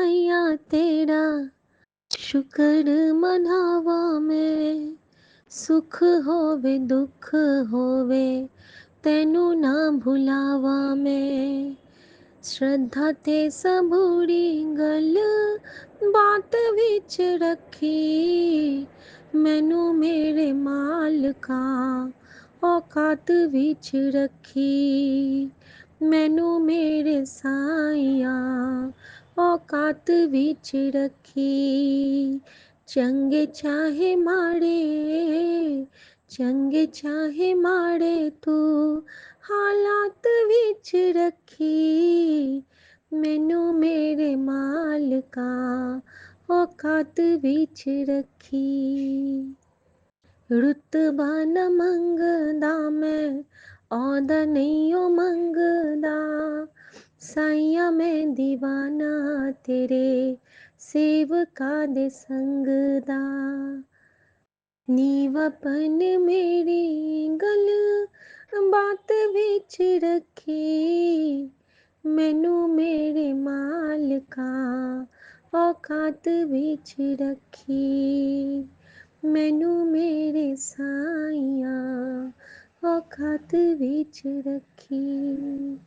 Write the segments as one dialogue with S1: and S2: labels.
S1: सैया तेरा शुक्र मनावा मैं। सुख होवे दुख होवे तेनू ना भुलावा मैं। श्रद्धा ते सबूरी गल बात विच रखी। मैनू मेरे मालका औकात विच रखी। मैनू मेरे साईया औकात विच रखी। चंगे चाहे माड़े चंगे चाहे माड़े तू हालात विच रखी। मैनू मेरे मालका औकात विच रखी। रुतबा न मंगदा मैं औदा नहीं ओ मंगदा। साईया मैं दीवाना तेरे सेवका दे संग दा। नीवापन मेरी गल बात विच रखी। मैनू मेरे मालका औकात विच रखी। मैनू मेरे साईया औकात विच रखी।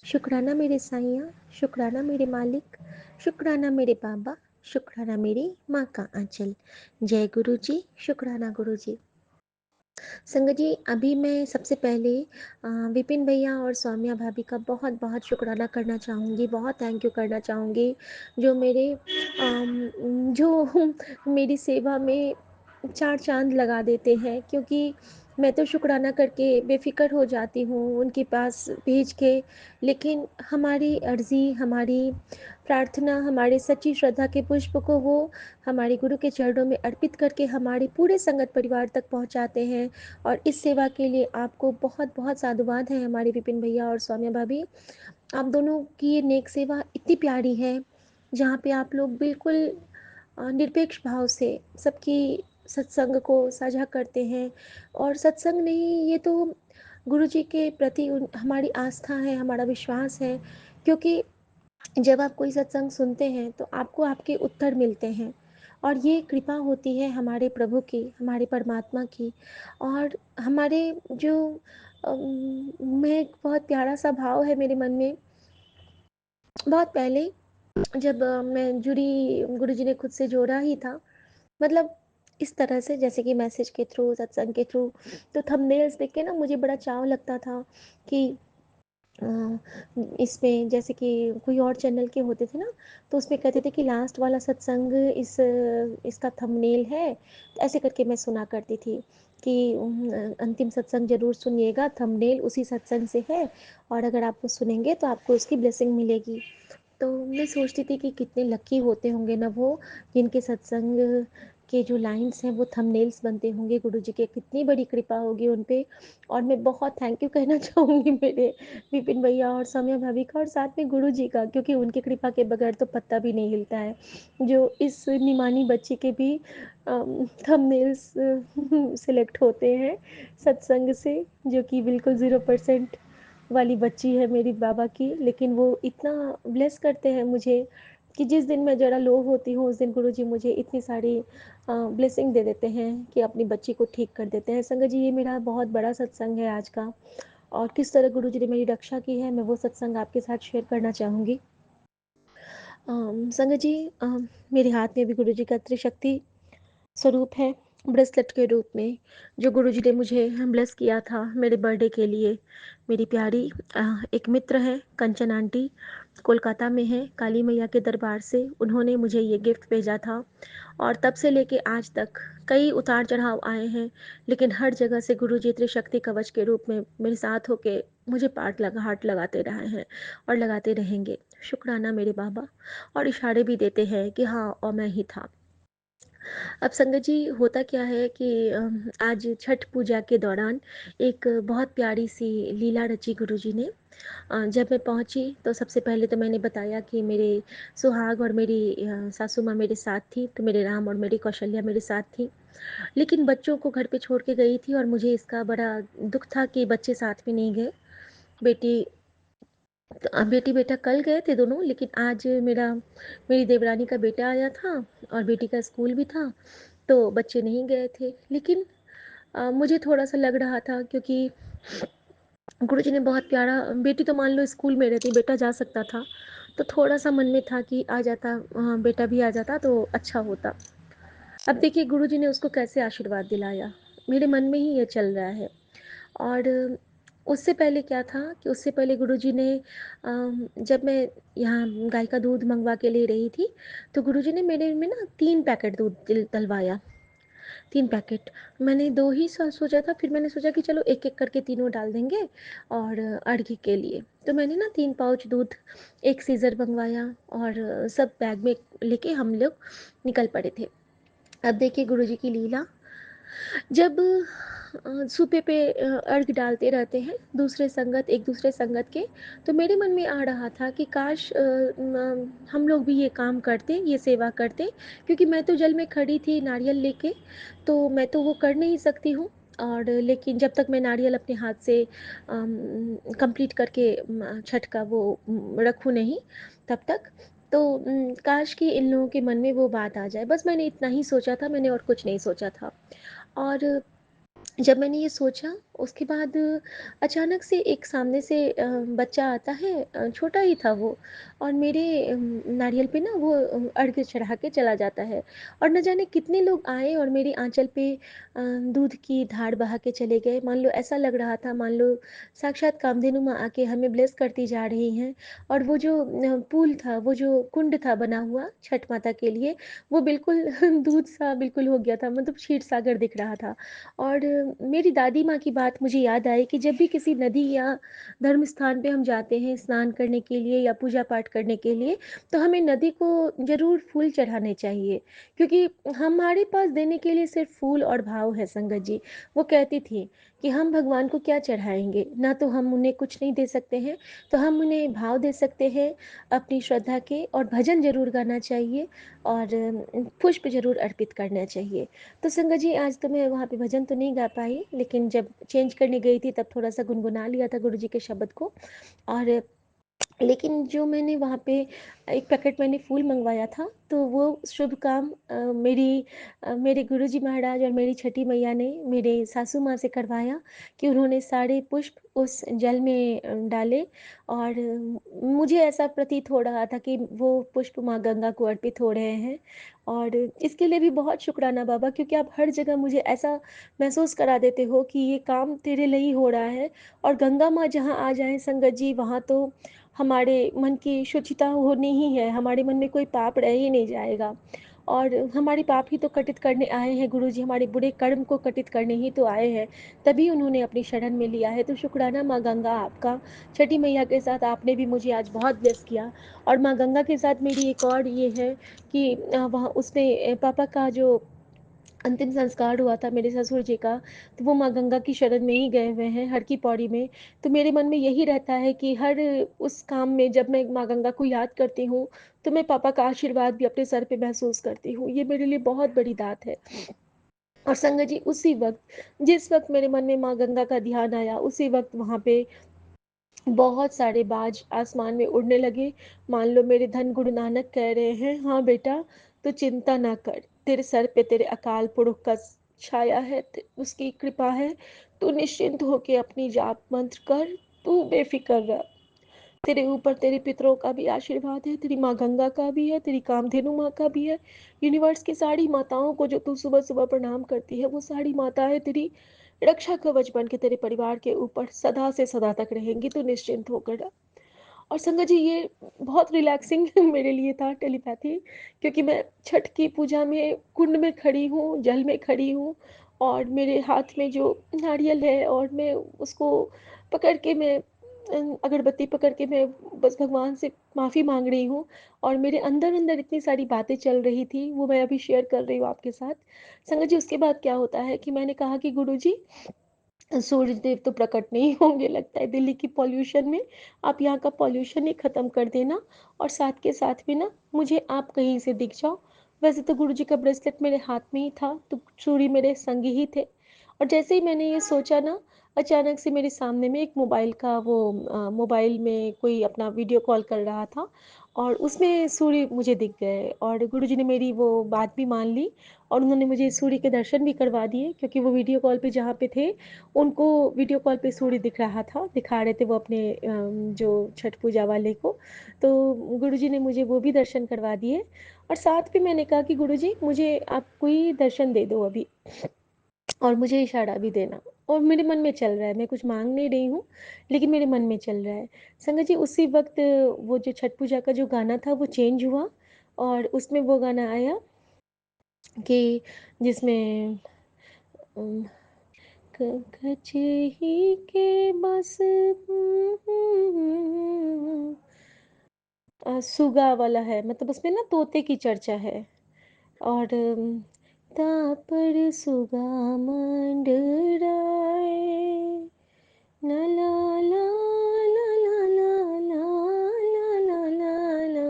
S1: शुक्राना मेरे साईया, शुक्राना मेरे मालिक, शुक्राना मेरे बाबा, शुक्राना मेरी माँ का आंचल। जय गुरु जी, शुक्राना गुरु जी। संगत जी, अभी मैं सबसे पहले विपिन भैया और सौम्या भाभी का बहुत बहुत शुक्राना करना चाहूँगी, बहुत थैंक यू करना चाहूँगी, जो जो मेरी सेवा में चार चांद लगा देते हैं। क्योंकि मैं तो शुक्राना करके बेफ़िक्र हो जाती हूँ उनके पास भेज के, लेकिन हमारी अर्ज़ी, हमारी प्रार्थना, हमारे सच्ची श्रद्धा के पुष्प को वो हमारे गुरु के चरणों में अर्पित करके हमारे पूरे संगत परिवार तक पहुँचाते हैं। और इस सेवा के लिए आपको बहुत बहुत साधुवाद है हमारे विपिन भैया और सौम्या भाभी। आप दोनों की ये नेक सेवा इतनी प्यारी है, जहाँ पे आप लोग बिल्कुल निरपेक्ष भाव से सबकी सत्संग को साझा करते हैं। और सत्संग नहीं, ये तो गुरु जी के प्रति हमारी आस्था है, हमारा विश्वास है। क्योंकि जब आप कोई सत्संग सुनते हैं तो आपको आपके उत्तर मिलते हैं, और ये कृपा होती है हमारे प्रभु की, हमारे परमात्मा की। और हमारे जो मैं एक बहुत प्यारा सा भाव है मेरे मन में। बहुत पहले जब मैं जुड़ी, गुरु जी ने खुद से जोड़ा ही था, मतलब इस तरह से जैसे कि मैसेज के थ्रू, सत्संग के थ्रू। तो थंबनेल्स देख के ना मुझे बड़ा चाव लगता था कि अ, इसमें जैसे कि कोई और चैनल के होते थे ना, तो उसमें कहते थे कि लास्ट वाला सत्संग इसका थंबनेल है। तो ऐसे करके मैं सुना करती थी कि अंतिम सत्संग ज़रूर सुनिएगा, थंबनेल उसी सत्संग से है, और अगर आप वो सुनेंगे तो आपको उसकी ब्लेसिंग मिलेगी। तो मैं सोचती थी कि कितने लकी होते होंगे ना वो, जिनके सत्संग के जो लाइन्स हैं वो थंबनेल्स बनते होंगे। गुरुजी की कितनी बड़ी कृपा होगी उन पे। और मैं बहुत थैंक यू कहना चाहूँगी मेरे विपिन भैया और सौम्या भाभी का, और साथ में गुरुजी का, क्योंकि उनकी कृपा के बगैर तो पत्ता भी नहीं हिलता है। जो इस निमानी बच्ची के भी थंबनेल्स सिलेक्ट होते हैं सत्संग से, जो कि बिल्कुल 0% वाली बच्ची है मेरी बाबा की, लेकिन वो इतना ब्लेस करते हैं मुझे कि जिस दिन मैं ज़रा लो होती हूँ उस दिन गुरुजी मुझे इतनी सारी ब्लेसिंग दे देते हैं कि अपनी बच्ची को ठीक कर देते हैं। संगत जी, ये मेरा बहुत बड़ा सत्संग है आज का, और किस तरह गुरुजी ने मेरी रक्षा की है मैं वो सत्संग आपके साथ शेयर करना चाहूँगी। संगत जी, मेरे हाथ में भी गुरुजी का त्रिशक्ति स्वरूप है, ब्रेसलेट के रूप में, जो गुरुजी ने मुझे ब्लेस किया था मेरे बर्थडे के लिए। मेरी प्यारी एक मित्र हैं, कंचन आंटी, कोलकाता में हैं, काली मैया के दरबार से उन्होंने मुझे ये गिफ्ट भेजा था। और तब से लेके आज तक कई उतार चढ़ाव आए हैं, लेकिन हर जगह से गुरुजी त्रिशक्ति कवच के रूप में मेरे साथ होके मुझे हाथ लगाते रहे हैं और लगाते रहेंगे। शुक्राना मेरे बाबा। और इशारे भी देते हैं कि हाँ, और मैं ही था। अब संगत जी, होता क्या है कि आज छठ पूजा के दौरान एक बहुत प्यारी सी लीला रची गुरुजी ने। जब मैं पहुंची तो सबसे पहले तो मैंने बताया कि मेरे सुहाग और मेरी सासू माँ मेरे साथ थी, तो मेरे राम और मेरी कौशल्या मेरे साथ थी। लेकिन बच्चों को घर पे छोड़ के गई थी, और मुझे इसका बड़ा दुख था कि बच्चे साथ में नहीं गए। बेटी तो बेटी-बेटा कल गए थे दोनों, लेकिन आज मेरी देवरानी का बेटा आया था और बेटी का स्कूल भी था, तो बच्चे नहीं गए थे। लेकिन मुझे थोड़ा-सा लग रहा था, क्योंकि गुरुजी ने बहुत प्यारा, बेटी तो मान लो स्कूल में रहती, बेटा जा सकता था, तो थोड़ा-सा मन में था कि आ जाता, बेटा भी आ जाता तो अच्छा होता। अब देखिए गुरुजी ने उसको कैसे आशीर्वाद दिलाया, मेरे मन में ही ये चल रहा है। और उससे पहले क्या था कि उससे पहले गुरुजी ने जब मैं यहाँ गाय का दूध मँगवा के ले रही थी, तो गुरुजी ने मेरे में ना 3 पैकेट दूध डलवाया, 3 पैकेट। मैंने 2 ही सोचा था, फिर मैंने सोचा कि चलो एक-एक करके तीनों डाल देंगे और अर्घ्य के लिए। तो मैंने ना 3 पाउच दूध, 1 सीज़र मँगवाया और सब बैग में लेके हम लोग निकल पड़े थे। अब देखिए गुरुजी की लीला, जब सूपे पे अर्घ डालते रहते हैं एक दूसरे संगत के, तो मेरे मन में आ रहा था कि काश हम लोग भी ये काम करते, ये सेवा करते, क्योंकि मैं तो जल में खड़ी थी नारियल लेके, तो मैं तो वो कर नहीं सकती हूँ। और लेकिन जब तक मैं नारियल अपने हाथ से कंप्लीट करके छठ का वो रखूँ नहीं, तब तक तो काश कि इन लोगों के मन में वो बात आ जाए। बस मैंने इतना ही सोचा था, मैंने और कुछ नहीं सोचा था। और जब मैंने ये सोचा, उसके बाद अचानक से एक सामने से बच्चा आता है, छोटा ही था वो, और मेरे नारियल पे ना वो अर्घ्य चढ़ा के चला जाता है। और न जाने कितने लोग आए और मेरी आंचल पे दूध की धार बहा के चले गए। मान लो ऐसा लग रहा था, मान लो साक्षात कामधेनु माँ आके हमें ब्लेस करती जा रही हैं। और वो जो पूल था, वो जो कुंड था बना हुआ छठ माता के लिए, वो बिल्कुल दूध सा बिल्कुल हो गया था, मतलब क्षीर सागर दिख रहा था। और मेरी दादी माँ की बात मुझे याद आई कि जब भी किसी नदी या धर्म स्थान पे हम जाते हैं स्नान करने के लिए या पूजा पाठ करने के लिए, तो हमें नदी को ज़रूर फूल चढ़ाने चाहिए, क्योंकि हमारे पास देने के लिए सिर्फ फूल और भाव है संगत जी। वो कहती थी कि हम भगवान को क्या चढ़ाएंगे, ना तो हम उन्हें कुछ नहीं दे सकते हैं, तो हम उन्हें भाव दे सकते हैं अपनी श्रद्धा के, और भजन ज़रूर गाना चाहिए और पुष्प ज़रूर अर्पित करना चाहिए। तो संगत जी, आज तो मैं वहाँ पे भजन तो नहीं गा पाई, लेकिन जब चेंज करने गई थी तब थोड़ा-सा गुनगुना लिया था गुरुजी के शब्द को। और लेकिन जो मैंने वहाँ पे एक पैकेट मैंने फूल मँगवाया था, तो वो शुभ काम मेरे गुरुजी महाराज और मेरी छठी मैया ने मेरे सासू माँ से करवाया, कि उन्होंने सारे पुष्प उस जल में डाले। और मुझे ऐसा प्रतीत हो रहा था कि वो पुष्प माँ गंगा को अर्पित हो रहे हैं। और इसके लिए भी बहुत शुक्राना बाबा, क्योंकि आप हर जगह मुझे ऐसा महसूस करा देते हो कि ये काम तेरे लिए ही हो रहा है। और गंगा माँ जहाँ आ जाएँ संगत जी, वहाँ तो हमारे मन की शुचिता होनी ही है, हमारे मन में कोई पाप रह ही नहीं जाएगा। और हमारे पाप ही तो कटित करने आए हैं गुरुजी, हमारे बुरे कर्म को कटित करने ही तो आए हैं, तभी उन्होंने अपनी शरण में लिया है। तो शुक्राना माँ गंगा आपका, छठी मैया के साथ आपने भी मुझे आज बहुत ब्लेस किया। और माँ गंगा के साथ मेरी एक और ये है कि वहाँ उसने पापा का जो अंतिम संस्कार हुआ था मेरे ससुर जी का, तो वो माँ गंगा की शरण में ही गए हुए हैं, हर की पौड़ी में। तो मेरे मन में यही रहता है कि हर उस काम में जब मैं माँ गंगा को याद करती हूँ, तो मैं पापा का आशीर्वाद भी अपने सर पे महसूस करती हूँ। ये मेरे लिए बहुत बड़ी दात है। और संगत जी, उसी वक़्त, जिस वक़्त मेरे मन में माँ गंगा का ध्यान आया, उसी वक़्त वहाँ पे बहुत सारे बाज आसमान में उड़ने लगे। मान लो मेरे धन गुरु नानक कह रहे हैं, हाँ बेटा, तू चिंता ना कर, तेरे सर पे तेरे अकाल पुरुष का छाया है, उसकी कृपा है। तू निश्चिंत होके अपनी जाप मंत्र कर, तू बेफिक्र रह। तेरे ऊपर तेरे पितरों का भी आशीर्वाद है, तेरी माँ गंगा का भी है, तेरी कामधेनु माँ का भी है। यूनिवर्स की सारी माताओं को जो तू सुबह सुबह प्रणाम करती है, वो सारी माता है तेरी रक्षा कवच बन के तेरे परिवार के ऊपर सदा से सदा तक रहेंगी। तू निश्चिंत होकर रह। और संगत जी, ये बहुत रिलैक्सिंग मेरे लिए था टेलीपैथी, क्योंकि मैं छठ की पूजा में कुंड में खड़ी हूँ, जल में खड़ी हूँ, और मेरे हाथ में जो नारियल है और मैं उसको पकड़ के मैं अगरबत्ती पकड़ के मैं बस भगवान से माफ़ी माँग रही हूँ। और मेरे अंदर-अंदर इतनी सारी बातें चल रही थी, वो मैं अभी शेयर कर रही हूँ आपके साथ। संगत जी, उसके बाद क्या होता है कि मैंने कहा कि गुरुजी, सूरज देव तो प्रकट नहीं होंगे लगता है दिल्ली की पॉल्यूशन में। आप यहाँ का पॉल्यूशन ही ख़त्म कर देना, और साथ के साथ में ना मुझे आप कहीं से दिख जाओ। वैसे तो गुरुजी का ब्रेसलेट मेरे हाथ में ही था, तो चूड़ी मेरे संग ही थे। और जैसे ही मैंने ये सोचा ना, अचानक से मेरे सामने में एक मोबाइल में कोई अपना वीडियो कॉल कर रहा था और उसमें सूर्य मुझे दिख गए और गुरुजी ने मेरी वो बात भी मान ली और उन्होंने मुझे सूर्य के दर्शन भी करवा दिए क्योंकि वो वीडियो कॉल पे जहाँ पे थे, उनको वीडियो कॉल पे सूर्य दिख रहा था, दिखा रहे थे वो अपने जो छठ पूजा वाले को। तो गुरुजी ने मुझे वो भी दर्शन करवा दिए और साथ में मैंने कहा कि गुरुजी मुझे आप कोई दर्शन दे दो अभी। और मुझे इशारा भी देना और मेरे मन में चल रहा है, मैं कुछ माँग नहीं रही हूँ, लेकिन मेरे मन में चल रहा है। संगत जी उसी वक़्त वो जो छठ पूजा का जो गाना था वो चेंज हुआ और उसमें वो गाना आया कि जिसमें उम, क कजही के बस सुगा वाला है मतलब उसमें ना तोते की चर्चा है। और तापर सुगा मंडराए ला ला ला ला ला ला ला ला ला ला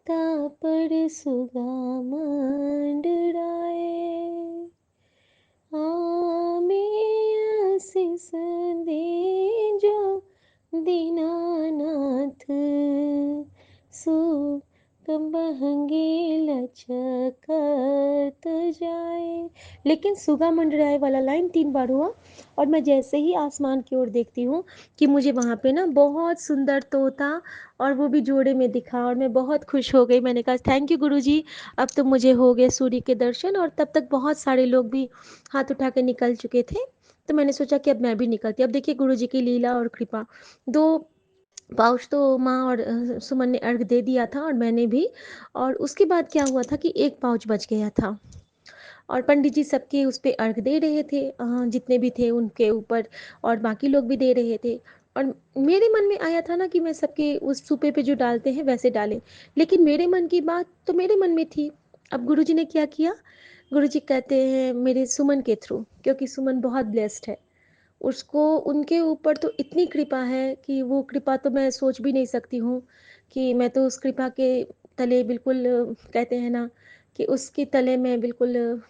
S1: तापर सुगा मंडराए आमे आशीष दीजो दीनानाथ सुख बहंगे लचकत जाए। लेकिन सुगा मंडराए वाला लाइन 3 बार हुआ और मैं जैसे ही आसमान की ओर देखती हूँ कि मुझे वहाँ पे ना बहुत सुंदर तोता और वो भी जोड़े में दिखा और मैं बहुत खुश हो गई। मैंने कहा थैंक यू गुरुजी, अब तो मुझे हो गए सूर्य के दर्शन और तब तक बहुत सारे लोग भी हाथ उठा के निकल चुके थे। तो मैंने सोचा कि अब मैं भी निकलती। अब देखिए गुरुजी की लीला और कृपा। 2 पाउच तो माँ और सुमन ने अर्घ दे दिया था और मैंने भी। और उसके बाद क्या हुआ था कि 1 पाउच बच गया था और पंडित जी सबके उस पे अर्घ दे रहे थे, जितने भी थे उनके ऊपर और बाकी लोग भी दे रहे थे। और मेरे मन में आया था ना कि मैं सबके उस सूपे पे जो डालते हैं वैसे डालें, लेकिन मेरे मन की बात तो मेरे मन में थी। अब गुरुजी ने क्या किया, गुरुजी कहते हैं मेरे सुमन के थ्रू, क्योंकि सुमन बहुत ब्लेस्ड है, उसको उनके ऊपर तो इतनी कृपा है कि वो कृपा तो मैं सोच भी नहीं सकती हूँ कि मैं तो उस कृपा के तले बिल्कुल कहते हैं ना कि उसके तले मैं बिल्कुल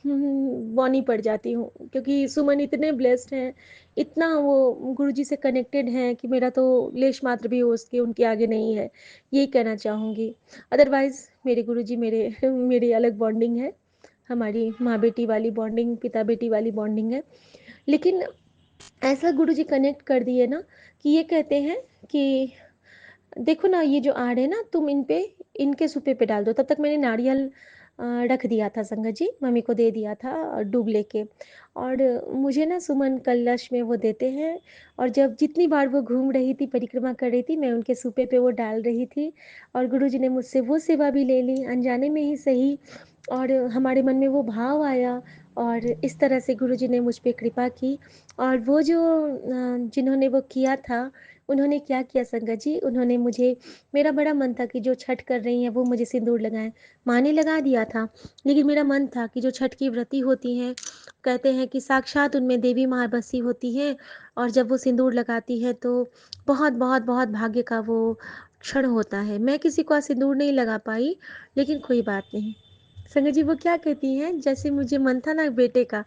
S1: बौनी पड़ जाती हूँ क्योंकि सुमन इतने ब्लेस्ड हैं, इतना वो गुरुजी से कनेक्टेड हैं कि मेरा तो लेश मात्र भी उसके उनके आगे नहीं है, यही कहना चाहूँगी। अदरवाइज़ मेरे गुरुजी मेरे मेरी अलग बॉन्डिंग है, हमारी माँ बेटी वाली बॉन्डिंग, पिता बेटी वाली बॉन्डिंग है। लेकिन ऐसा गुरुजी कनेक्ट कर दिए ना कि ये कहते हैं कि देखो ना ये जो आड़ है ना तुम इन पे इनके सूपे पे डाल दो। तब तक मैंने नारियल रख दिया था संगत जी, मम्मी को दे दिया था डूब लेके। और मुझे ना सुमन कलश में वो देते हैं और जब जितनी बार वो घूम रही थी, परिक्रमा कर रही थी, मैं उनके सूपे पे वो डाल रही थी और गुरुजी ने मुझसे वो सेवा भी ले ली, अनजाने में ही सही। और हमारे मन में वो भाव आया और इस तरह से गुरुजी ने मुझ पे कृपा की। और वो जो जिन्होंने वो किया था, उन्होंने क्या किया संगत जी, उन्होंने मुझे मेरा बड़ा मन था कि जो छठ कर रही हैं वो मुझे सिंदूर लगाएँ। माँ ने लगा दिया था, लेकिन मेरा मन था कि जो छठ की व्रती होती हैं, कहते हैं कि साक्षात उनमें देवी माँ बसी होती हैं और जब वो सिंदूर लगाती हैं तो बहुत, बहुत, बहुत भाग्य का वो क्षण होता है। मैं किसी को आज सिंदूर नहीं लगा पाई, लेकिन कोई बात नहीं। संगत जी वो क्या कहती हैं, जैसे मुझे मन था ना बेटे का,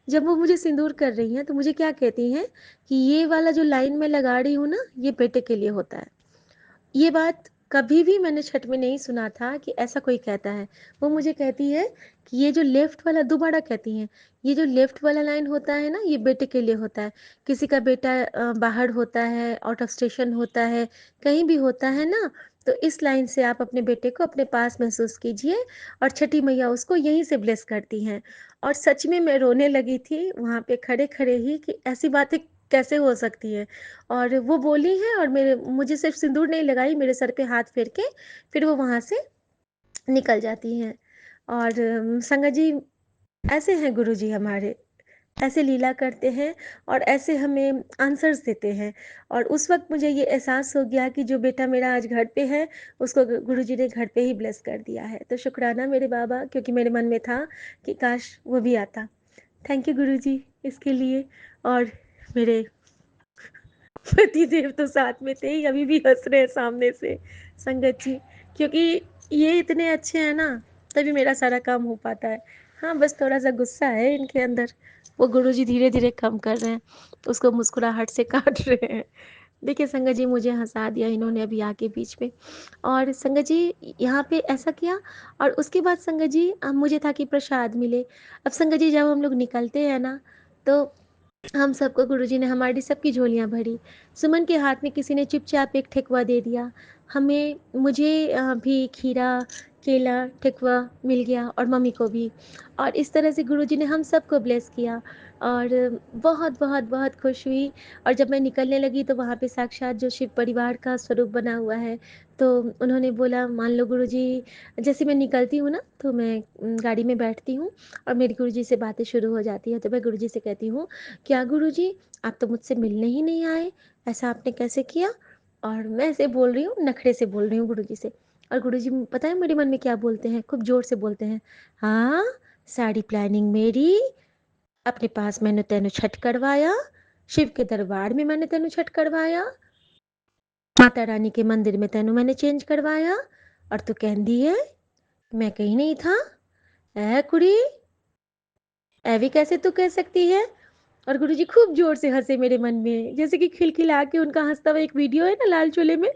S1: जब वो मुझे सिंदूर कर रही हैं तो मुझे क्या कहती हैं कि ये वाला जो लाइन मैं लगा रही हूँ ना, ये बेटे के लिए होता है। ये बात कभी भी मैंने छठ में नहीं सुना था कि ऐसा कोई कहता है। वो मुझे कहती है कि ये जो लेफ्ट वाला, दोबारा कहती हैं, ये जो लेफ्ट वाला लाइन होता है ना, ये बेटे के लिए होता है। किसी का बेटा बाहर होता है, आउट ऑफ स्टेशन होता है, कहीं भी होता है ना, तो इस लाइन से आप अपने बेटे को अपने पास महसूस कीजिए और छठी मैया उसको यहीं से ब्लेस करती हैं। और सच में मैं रोने लगी थी वहाँ पे खड़े-खड़े ही कि ऐसी बातें कैसे हो सकती हैं। और वो बोली हैं और मेरे मुझे सिर्फ़ सिंदूर नहीं लगाई, मेरे सर पे हाथ फेर के फिर वो वहाँ से निकल जाती हैं। और संगत जी ऐसे हैं गुरुजी हमारे, ऐसे लीला करते हैं और ऐसे हमें आंसर्स देते हैं। और उस वक़्त मुझे ये एहसास हो गया कि जो बेटा मेरा आज घर पे है, उसको गुरुजी ने घर पे ही ब्लेस कर दिया है। तो शुक्राना मेरे बाबा, क्योंकि मेरे मन में था कि काश वो भी आता। थैंक यू गुरुजी इसके लिए। और मेरे पतिदेव तो साथ में थे ही, अभी भी हँस रहे हैं सामने से संगत जी, क्योंकि ये इतने अच्छे हैं ना, तभी मेरा सारा काम हो पाता है। हाँ, बस थोड़ा-सा गुस्सा है इनके अंदर। वो गुरुजी धीरे-धीरे कम कर रहे हैं, उसको मुस्कुराहट से काट रहे हैं। देखिए संगत जी, मुझे हँसा दिया इन्होंने अभी आके बीच में। और संगत जी यहाँ पे ऐसा किया, और उसके बाद संगत जी मुझे था कि प्रसाद मिले। अब संगत जी जब हम लोग निकलते हैं ना, तो हम सबको गुरुजी ने हमारी सबकी झोलियाँ भरी। सुमन के हाथ में किसी ने चुपचाप एक ठेकुआ दे दिया। मुझे भी खीरा, केला, ठेकुआ मिल गया, और मम्मी को भी। और इस तरह से गुरुजी ने हम सबको ब्लेस किया, और बहुत, बहुत, बहुत खुश हुई। और जब मैं निकलने लगी तो वहाँ पे साक्षात जो शिव परिवार का स्वरूप बना हुआ है, तो उन्होंने बोला, मान लो गुरुजी, जैसे मैं निकलती हूँ ना, तो मैं गाड़ी में बैठती हूँ और मेरी गुरुजी से बातें शुरू हो जाती है। तो मैं गुरुजी से कहती हूँ, क्या गुरुजी, आप तो मुझसे मिलने ही नहीं आए, ऐसा आपने कैसे किया? और मैं ऐसे बोल रही हूँ, नखरे से बोल रही हूँ गुरुजी से। और गुरुजी पता है मेरे मन में क्या बोलते हैं? खूब ज़ोर से बोलते हैं, हाँ, सारी प्लानिंग मेरी, अपने पास मैंने तेनू छठ करवाया, शिव के दरबार में मैंने तेनू छठ करवाया, माता रानी के मंदिर में तेनू मैंने चेंज करवाया, और तू कहंदी है मैं कहीं नहीं था। ऐ कुड़ी, ऐवी कैसे तू कह सकती है? और गुरुजी खूब जोर से हंसे मेरे मन में, जैसे कि खिलखिला के उनका हंसता हुआ एक वीडियो है ना लाल चोले में।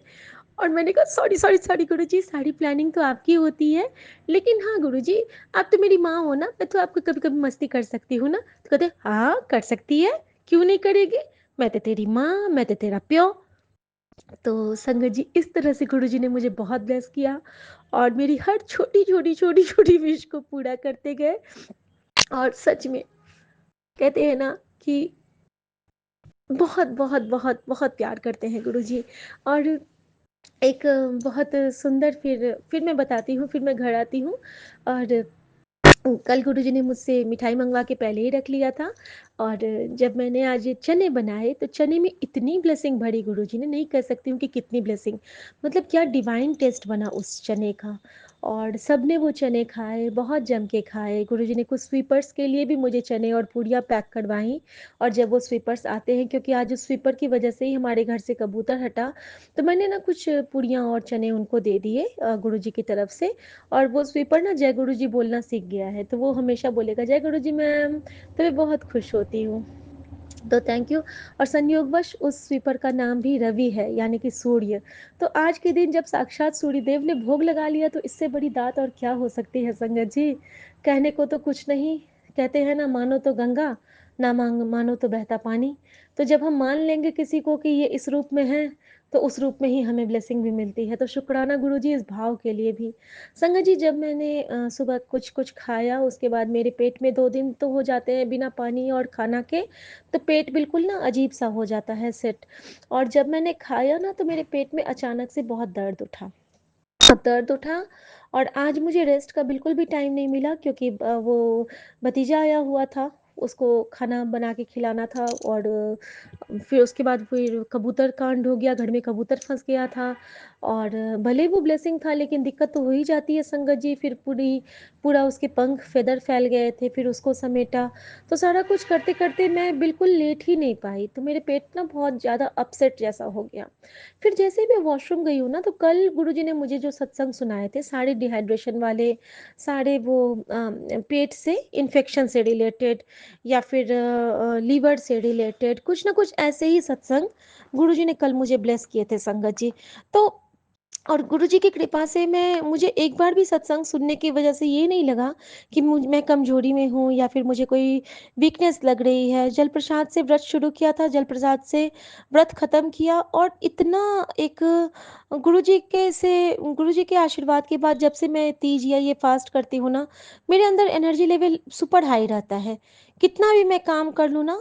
S1: और मैंने कहा, सॉरी सॉरी सॉरी गुरुजी, सारी प्लानिंग तो आपकी होती है, लेकिन हाँ गुरुजी, आप तो मेरी माँ हो ना, मैं तो आपको कभी कभी मस्ती कर सकती हूँ ना। तो कहते, हाँ कर सकती है, क्यों नहीं करेगी, मैं तो तेरी माँ, मैं तो तेरा प्यो। तो संगत जी, इस तरह से गुरुजी ने मुझे बहुत ब्लेस किया, और मेरी हर छोटी छोटी छोटी छोटी विश को पूरा करते गए। और सच में कहते हैं ना कि बहुत बहुत बहुत बहुत प्यार करते हैं गुरुजी। और एक बहुत सुंदर, फिर मैं बताती हूँ, फिर मैं घर आती हूँ। और कल गुरुजी ने मुझसे मिठाई मंगवा के पहले ही रख लिया था। और जब मैंने आज ये चने बनाए, तो चने में इतनी ब्लेसिंग भरी गुरुजी ने, नहीं कह सकती हूँ कि कितनी ब्लेसिंग, मतलब क्या डिवाइन टेस्ट बना उस चने का। और सबने वो चने खाए, बहुत जम के खाए। गुरुजी ने कुछ स्वीपर्स के लिए भी मुझे चने और पूड़ियाँ पैक करवाई। और जब वो स्वीपर्स आते हैं, क्योंकि आज उस स्वीपर की वजह से ही हमारे घर से कबूतर हटा, तो मैंने ना कुछ पूड़ियाँ और चने उनको दे दिए गुरुजी की तरफ से। और वो स्वीपर ना जय गुरु जी बोलना सीख गया है, तो वो हमेशा बोलेगा, जय गुरु जी मैम, तो मैं बहुत खुश होती हूँ। तो थैंक यू। और संयोगवश उस स्वीपर का नाम भी रवि है, यानी कि सूर्य। तो आज के दिन जब साक्षात सूर्यदेव ने भोग लगा लिया, तो इससे बड़ी दात और क्या हो सकती है संगत जी? कहने को तो कुछ नहीं, कहते हैं ना, मानो तो गंगा, ना मानो तो बहता पानी। तो जब हम मान लेंगे किसी को कि ये इस रूप में है, तो उस रूप में ही हमें ब्लेसिंग भी मिलती है। तो शुक्राना गुरु जी इस भाव के लिए भी। संगत जी, जब मैंने सुबह कुछ कुछ खाया, उसके बाद मेरे पेट में 2 दिन तो हो जाते हैं बिना पानी और खाना के, तो पेट बिल्कुल ना अजीब सा हो जाता है सेट। और जब मैंने खाया ना, तो मेरे पेट में अचानक से बहुत दर्द उठा। और आज मुझे रेस्ट का बिल्कुल भी टाइम नहीं मिला, क्योंकि वो भतीजा आया हुआ था, उसको खाना बना के खिलाना था। और फिर उसके बाद फिर कबूतर कांड हो गया, घर में कबूतर फंस गया था। और भले वो ब्लेसिंग था, लेकिन दिक्कत तो हो ही जाती है संगत जी। फिर पूरा उसके पंख फेदर फैल गए थे, फिर उसको समेटा। तो सारा कुछ करते करते मैं बिल्कुल लेट ही नहीं पाई, तो मेरे पेट ना बहुत ज़्यादा अपसेट जैसा हो गया। फिर जैसे ही मैं वॉशरूम गई हूँ ना, तो कल गुरुजी ने मुझे जो सत्संग सुनाए थे, सारे डिहाइड्रेशन वाले, सारे वो पेट से इन्फेक्शन से रिलेटेड, या फिर लीवर से रिलेटेड, कुछ ना कुछ ऐसे ही सत्संग गुरुजी ने कल मुझे ब्लेस किए थे संगत जी। तो और गुरुजी की कृपा से मुझे एक बार भी सत्संग सुनने की वजह से ये नहीं लगा कि मैं कमजोरी में हूँ, या फिर मुझे कोई वीकनेस लग रही है। जल प्रसाद से व्रत शुरू किया था, जल प्रसाद से व्रत खत्म किया, और इतना एक गुरुजी के आशीर्वाद के बाद जब से मैं तीज या ये फास्ट करती हूँ ना, मेरे अंदर एनर्जी लेवल सुपर हाई रहता है। कितना भी मैं काम कर लूँ ना,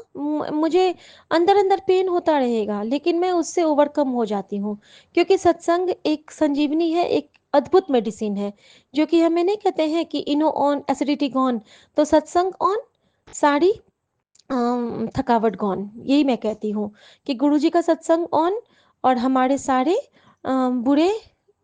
S1: मुझे अंदर अंदर पेन होता रहेगा, लेकिन मैं उससे ओवरकम हो जाती हूँ। क्योंकि सत्संग एक संजीवनी है, एक अद्भुत मेडिसिन है, जो कि हमें नहीं कहते हैं कि इनो ऑन एसिडिटी गॉन, तो सत्संग ऑन, सारी थकावट गॉन, यही मैं कहती हूँ कि गुरुजी का सत्संग ऑन, और हमारे सारे बुरे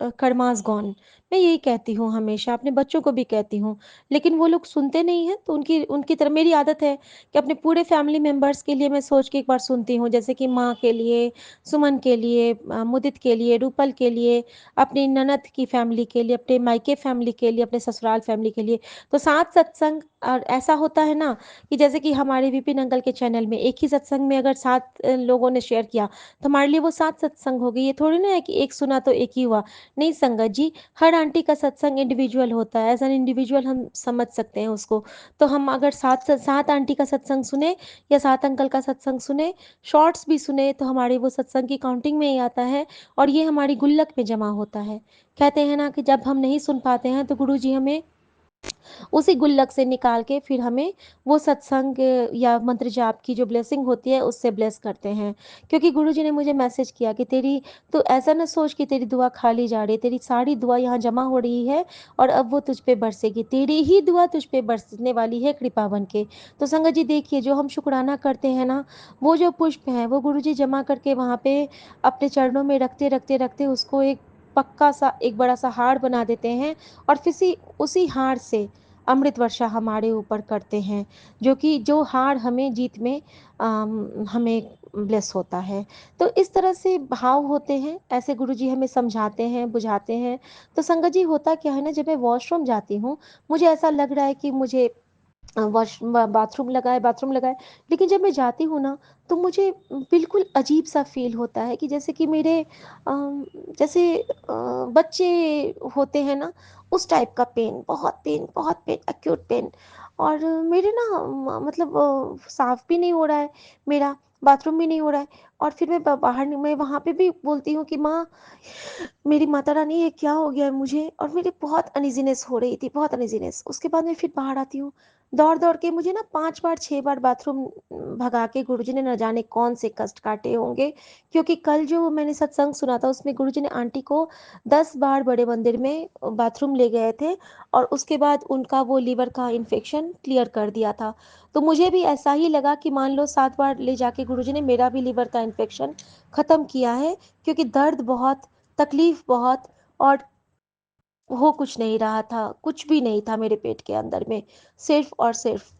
S1: कर्मास गॉन। मैं यही कहती हूँ हमेशा, अपने बच्चों को भी कहती हूँ, लेकिन वो लोग सुनते नहीं हैं, तो उनकी उनकी तरह मेरी आदत है कि अपने पूरे फैमिली मेंबर्स के लिए मैं सोच के एक बार सुनती हूँ, जैसे कि माँ के लिए, सुमन के लिए, मुदित के लिए, रूपल के लिए, अपनी ननद की फैमिली के लिए, अपने मायके फैमिली के लिए, अपने ससुराल फैमिली के लिए। तो 7 सत्संग, और ऐसा होता है ना कि जैसे कि हमारे विपिन अंकल के चैनल में एक ही सत्संग में अगर 7 लोगों ने शेयर किया, तो हमारे लिए वो 7 सत्संग हो गए। ये थोड़ी ना है कि एक सुना तो एक ही हुआ। नहीं संगत जी, हर आंटी का सत्संग इंडिविजुअल होता है, एज़ एन इंडिविजुअल हम समझ सकते हैं उसको। तो हम अगर 7 आंटी का सत्संग सुने या 7 अंकल का सत्संग सुने, शॉर्ट्स भी सुने, तो हमारे वो सत्संग की काउंटिंग में ही आता है और ये हमारी गुल्लक में जमा होता है। कहते हैं ना कि जब हम नहीं सुन पाते हैं तो गुरुजी हमें उसी गुल्लक से निकाल के फिर हमें वो सत्संग या मंत्र जाप की जो ब्लेसिंग होती है उससे ब्लेस करते हैं। क्योंकि गुरुजी ने मुझे मैसेज किया कि तेरी तो ऐसा ना सोच कि तेरी दुआ खाली जा रही है, तेरी सारी दुआ यहाँ जमा हो रही है और अब वो तुझ पे बरसेगी, तेरी ही दुआ तुझ पे बरसने वाली है कृपा बन के। तो संगत जी देखिए, जो हम शुक्राना करते हैं ना, वो जो पुष्प हैं वो गुरुजी जमा करके वहाँ पे अपने चरणों में रखते रखते रखते उसको एक पक्का सा एक बड़ा सा हार बना देते हैं और फिर उसी हार से अमृत वर्षा हमारे ऊपर करते हैं, जो कि जो हार हमें जीत में हमें ब्लेस होता है। तो इस तरह से भाव होते हैं, ऐसे गुरुजी हमें समझाते हैं, बुझाते हैं। तो संगत जी होता क्या है ना, जब मैं वॉशरूम जाती हूँ, मुझे ऐसा लग रहा है कि मुझे बाथरूम लगा है, लेकिन जब मैं जाती हूँ ना, तो मुझे बिल्कुल अजीब-सा फ़ील होता है कि जैसे कि जैसे बच्चे होते हैं ना, उस टाइप का बहुत पेन, एक्यूट पेन। और मेरे ना मतलब साफ़ भी नहीं हो रहा है मेरा, बाथरूम भी नहीं हो रहा है और फिर मैं वहाँ पे भी बोलती हूँ कि माँ, मेरी माता रानी ये क्या हो गया है मुझे, और मेरी बहुत अनईज़ीनेस हो रही थी, बहुत अनईज़ीनेस। उसके बाद मैं फिर बाहर आती हूँ, दौड़-दौड़ के मुझे ना 5 बार 6 बार बाथरूम भगा के गुरुजी ने न जाने कौन से कष्ट काटे होंगे। क्योंकि कल जो मैंने सत्संग सुना था उसमें गुरुजी ने आंटी को 10 बार बड़े मंदिर में बाथरूम ले गए थे और उसके बाद उनका वो लीवर का इन्फेक्शन क्लियर कर दिया था। तो मुझे भी ऐसा ही लगा कि मान लो 7 बार ले जाके गुरुजी ने मेरा भी लीवर का इन्फेक्शन ख़त्म किया है, क्योंकि दर्द बहुत, तकलीफ बहुत, और हो कुछ नहीं रहा था, कुछ भी नहीं था मेरे पेट के अंदर में, सिर्फ़ और सिर्फ़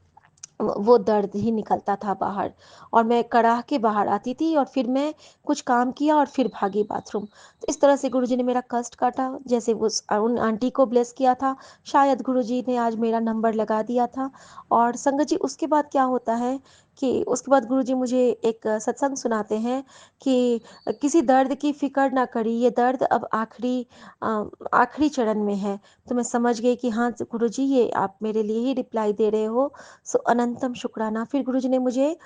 S1: वो दर्द ही निकलता था बाहर और मैं कराह के बाहर आती थी और फिर मैं कुछ काम किया और फिर भागी बाथरूम। तो इस तरह से गुरुजी ने मेरा कष्ट काटा, जैसे उन आंटी को ब्लेस किया था, शायद गुरुजी ने आज मेरा नंबर लगा दिया था। और संगत जी उसके बाद क्या होता है कि उसके बाद गुरुजी मुझे एक सत्संग सुनाते हैं कि किसी दर्द की फ़िक्र ना करी, ये दर्द अब आखिरी चरण में है। तो मैं समझ गई कि हाँ गुरुजी, ये आप मेरे लिए ही रिप्लाई दे रहे हो। सो अनंतम शुक्राना। फिर गुरुजी ने मुझे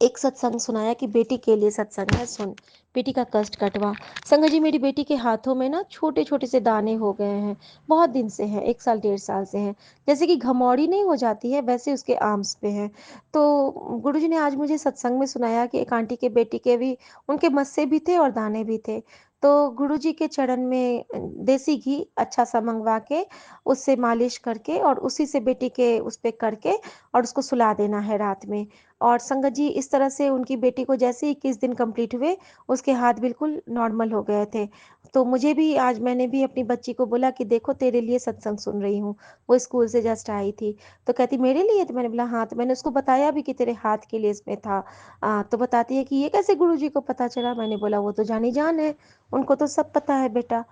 S1: एक सत्संग सुनाया कि बेटी के लिए सत्संग है, सुन, बेटी का कष्ट कटवा। संगत जी मेरी बेटी के हाथों में ना छोटे-छोटे से दाने हो गए हैं, बहुत दिन से हैं, 1 साल 1.5 साल से हैं। जैसे कि घमौड़ी नहीं हो जाती है वैसे उसके आर्म्स पे हैं। तो गुरुजी ने आज मुझे सत्संग में सुनाया कि एक आंटी के बेटी के भी उनके मस्से भी थे और दाने भी थे। तो गुरुजी के चरण में देसी घी अच्छा-सा मँगवा के उससे मालिश करके और उसी से बेटी के उस पे करके और उसको सुला देना है रात में। और संगत जी इस तरह से उनकी बेटी को जैसे ही 21 दिन कंप्लीट हुए, उसके हाथ बिल्कुल नॉर्मल हो गए थे। तो मुझे भी आज मैंने भी अपनी बच्ची को बोला कि देखो तेरे लिए सत्संग सुन रही हूँ। वो स्कूल से जस्ट आई थी, तो कहती मेरे लिए? तो मैंने बोला हाँ, तो मैंने उसको बताया भी कि तेरे हाथ के लिए इसमें था। तो बताती है कि ये कैसे गुरुजी को पता चला? मैंने बोला वो तो जानी-जान है, उनको तो सब पता है बेटा।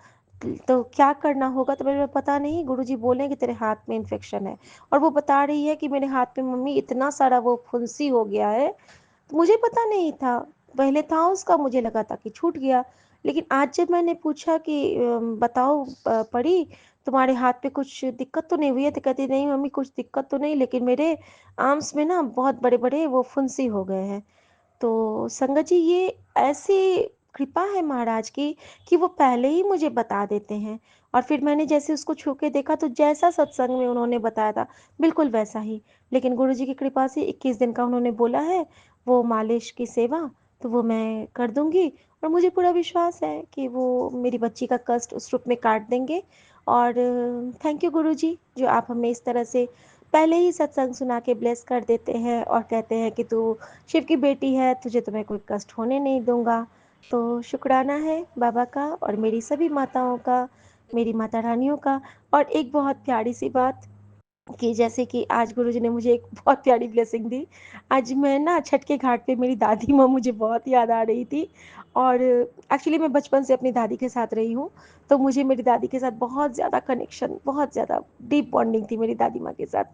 S1: तो क्या करना होगा? तो मैंने बोला पता नहीं, गुरुजी बोले कि तेरे हाथ में इन्फेक्शन है। और वो बता रही है कि मेरे हाथ पे मम्मी इतना सारा वो फुंसी हो गया है, तो मुझे पता नहीं था। पहले था उसका, मुझे लगा था कि छूट गया। लेकिन आज जब मैंने पूछा कि बताओ परी, तुम्हारे हाथ पे कुछ दिक्कत तो नहीं हुई है? तो कहती नहीं मम्मी, कुछ दिक्कत तो नहीं, लेकिन मेरे आर्म्स में ना बहुत बड़े-बड़े वो फुंसी हो गए हैं। तो संगत जी ये ऐसी कृपा है महाराज की कि वो पहले ही मुझे बता देते हैं और फिर मैंने जैसे उसको छू के देखा तो जैसा सत्संग में उन्होंने बताया था बिल्कुल वैसा ही। लेकिन गुरुजी की कृपा से 21 दिन का उन्होंने बोला है वो मालिश की सेवा, तो वो मैं कर दूंगी और मुझे पूरा विश्वास है कि वो मेरी बच्ची का कष्ट उस रूप में काट देंगे। और थैंक यू गुरुजी, जो आप हमें इस तरह से पहले ही सत्संग सुना के ब्लेस कर देते हैं और कहते हैं कि तू शिव की बेटी है, तुझे तो मैं कोई कष्ट होने नहीं दूँगा। तो शुक्राना है बाबा का और मेरी सभी माताओं का मेरी माता रानियों का। और एक बहुत प्यारी-सी बात कि जैसे कि आज गुरुजी ने मुझे एक बहुत प्यारी ब्लेसिंग दी। आज मैं ना छठ के घाट पे मेरी दादी माँ मुझे बहुत याद आ रही थी। और एक्चुअली मैं बचपन से अपनी दादी के साथ रही हूँ, तो मुझे मेरी दादी के साथ बहुत ज़्यादा कनेक्शन, बहुत ज़्यादा डीप बॉन्डिंग थी मेरी दादी माँ के साथ।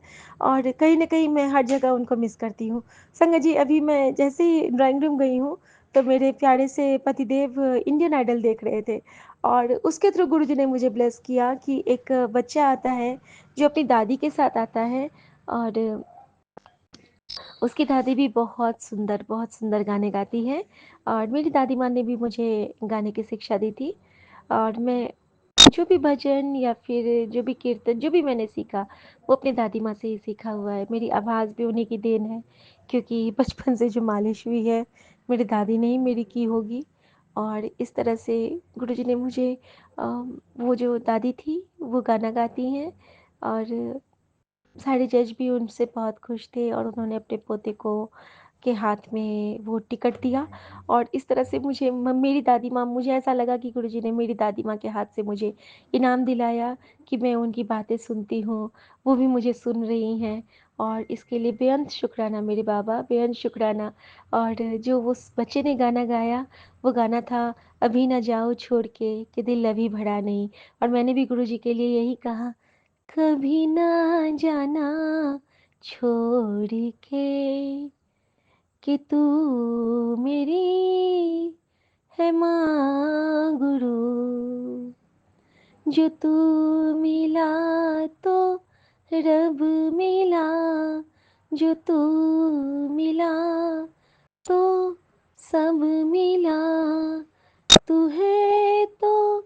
S1: और कहीं न कहीं मैं हर जगह उनको मिस करती हूँ। संगत जी, अभी मैं जैसे ही ड्राइंग रूम गई हूँ, तो मेरे प्यारे से पतिदेव इंडियन आइडल देख रहे थे, और उसके थ्रू गुरुजी ने मुझे ब्लेस किया कि एक बच्चा आता है जो अपनी दादी के साथ आता है, और उसकी दादी भी बहुत सुंदर गाने गाती है। और मेरी दादी माँ ने भी मुझे गाने की शिक्षा दी थी। और मैं जो भी भजन या फिर जो भी कीर्तन जो भी मैंने सीखा, वो अपनी दादी माँ से ही सीखा हुआ है। मेरी आवाज़ भी उन्हीं की देन है, क्योंकि बचपन से जो मालिश हुई है, मेरी दादी ने ही मेरी की होगी। और इस तरह से गुरुजी ने मुझे वो जो दादी थी, वो गाना गाती हैं। और सारे जज भी उनसे बहुत खुश थे, और उन्होंने अपने पोते को के हाथ में वो टिकट दिया। और इस तरह से मुझे मेरी दादी माँ, मुझे ऐसा लगा कि गुरुजी ने मेरी दादी माँ के हाथ से मुझे इनाम दिलाया कि मैं उनकी बातें सुनती हूँ, वो भी मुझे सुन रही हैं। और इसके लिए बेअंत शुक्राना मेरे बाबा, बेअंत शुक्राना। और जो वो बच्चे ने गाना गाया, वो गाना था, अभी ना जाओ छोड़ के कि दिल अभी भरा नहीं। और मैंने भी गुरुजी के लिए यही कहा, कभी ना जाना छोड़ के कि तू मेरी है माँ गुरु। जो तू मिला तो रब मिला, जो तू मिला तो सब मिला। तू है तो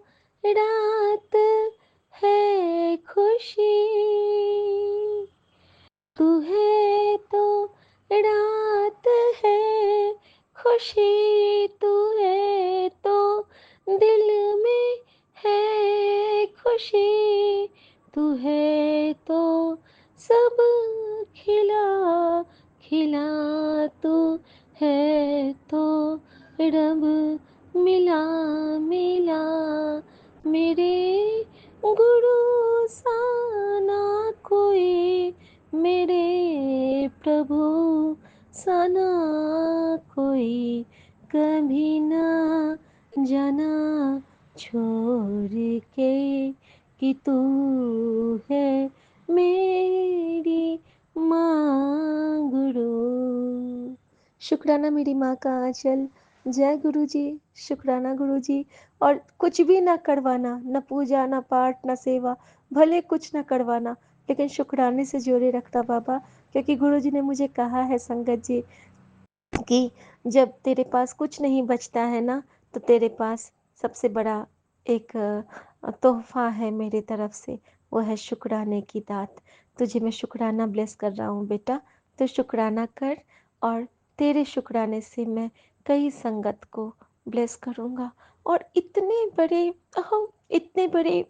S1: रात है खुशी, तू है तो रात है खुशी, तू है तो दिल में है खुशी, तू है तो सब खिला खिला, तू है तो रब मिला मिला। मेरे गुरु साना कोई, मेरे प्रभु सना कोई, कभी ना जाना छोड़ के कि तू है मेरी माँ गुरु। शुक्राना मेरी माँ का आंचल। जय गुरु जी। शुक्राना गुरु जी। और कुछ भी ना करवाना, न पूजा, न पाठ, न सेवा, भले कुछ ना करवाना, लेकिन शुक्राने से जोड़े रखना बाबा। क्योंकि गुरु जी ने मुझे कहा है संगत जी, कि जब तेरे पास कुछ नहीं बचता है ना, तो तेरे पास सबसे बड़ा एक तोहफ़ा है मेरी तरफ से, वो है शुक्राने की दात। तुझे मैं शुक्राना ब्लेस कर रहा हूँ बेटा, तो शुक्राना कर। और तेरे शुक्राने से मैं कई संगत को ब्लेस करूँगा। और इतने बड़े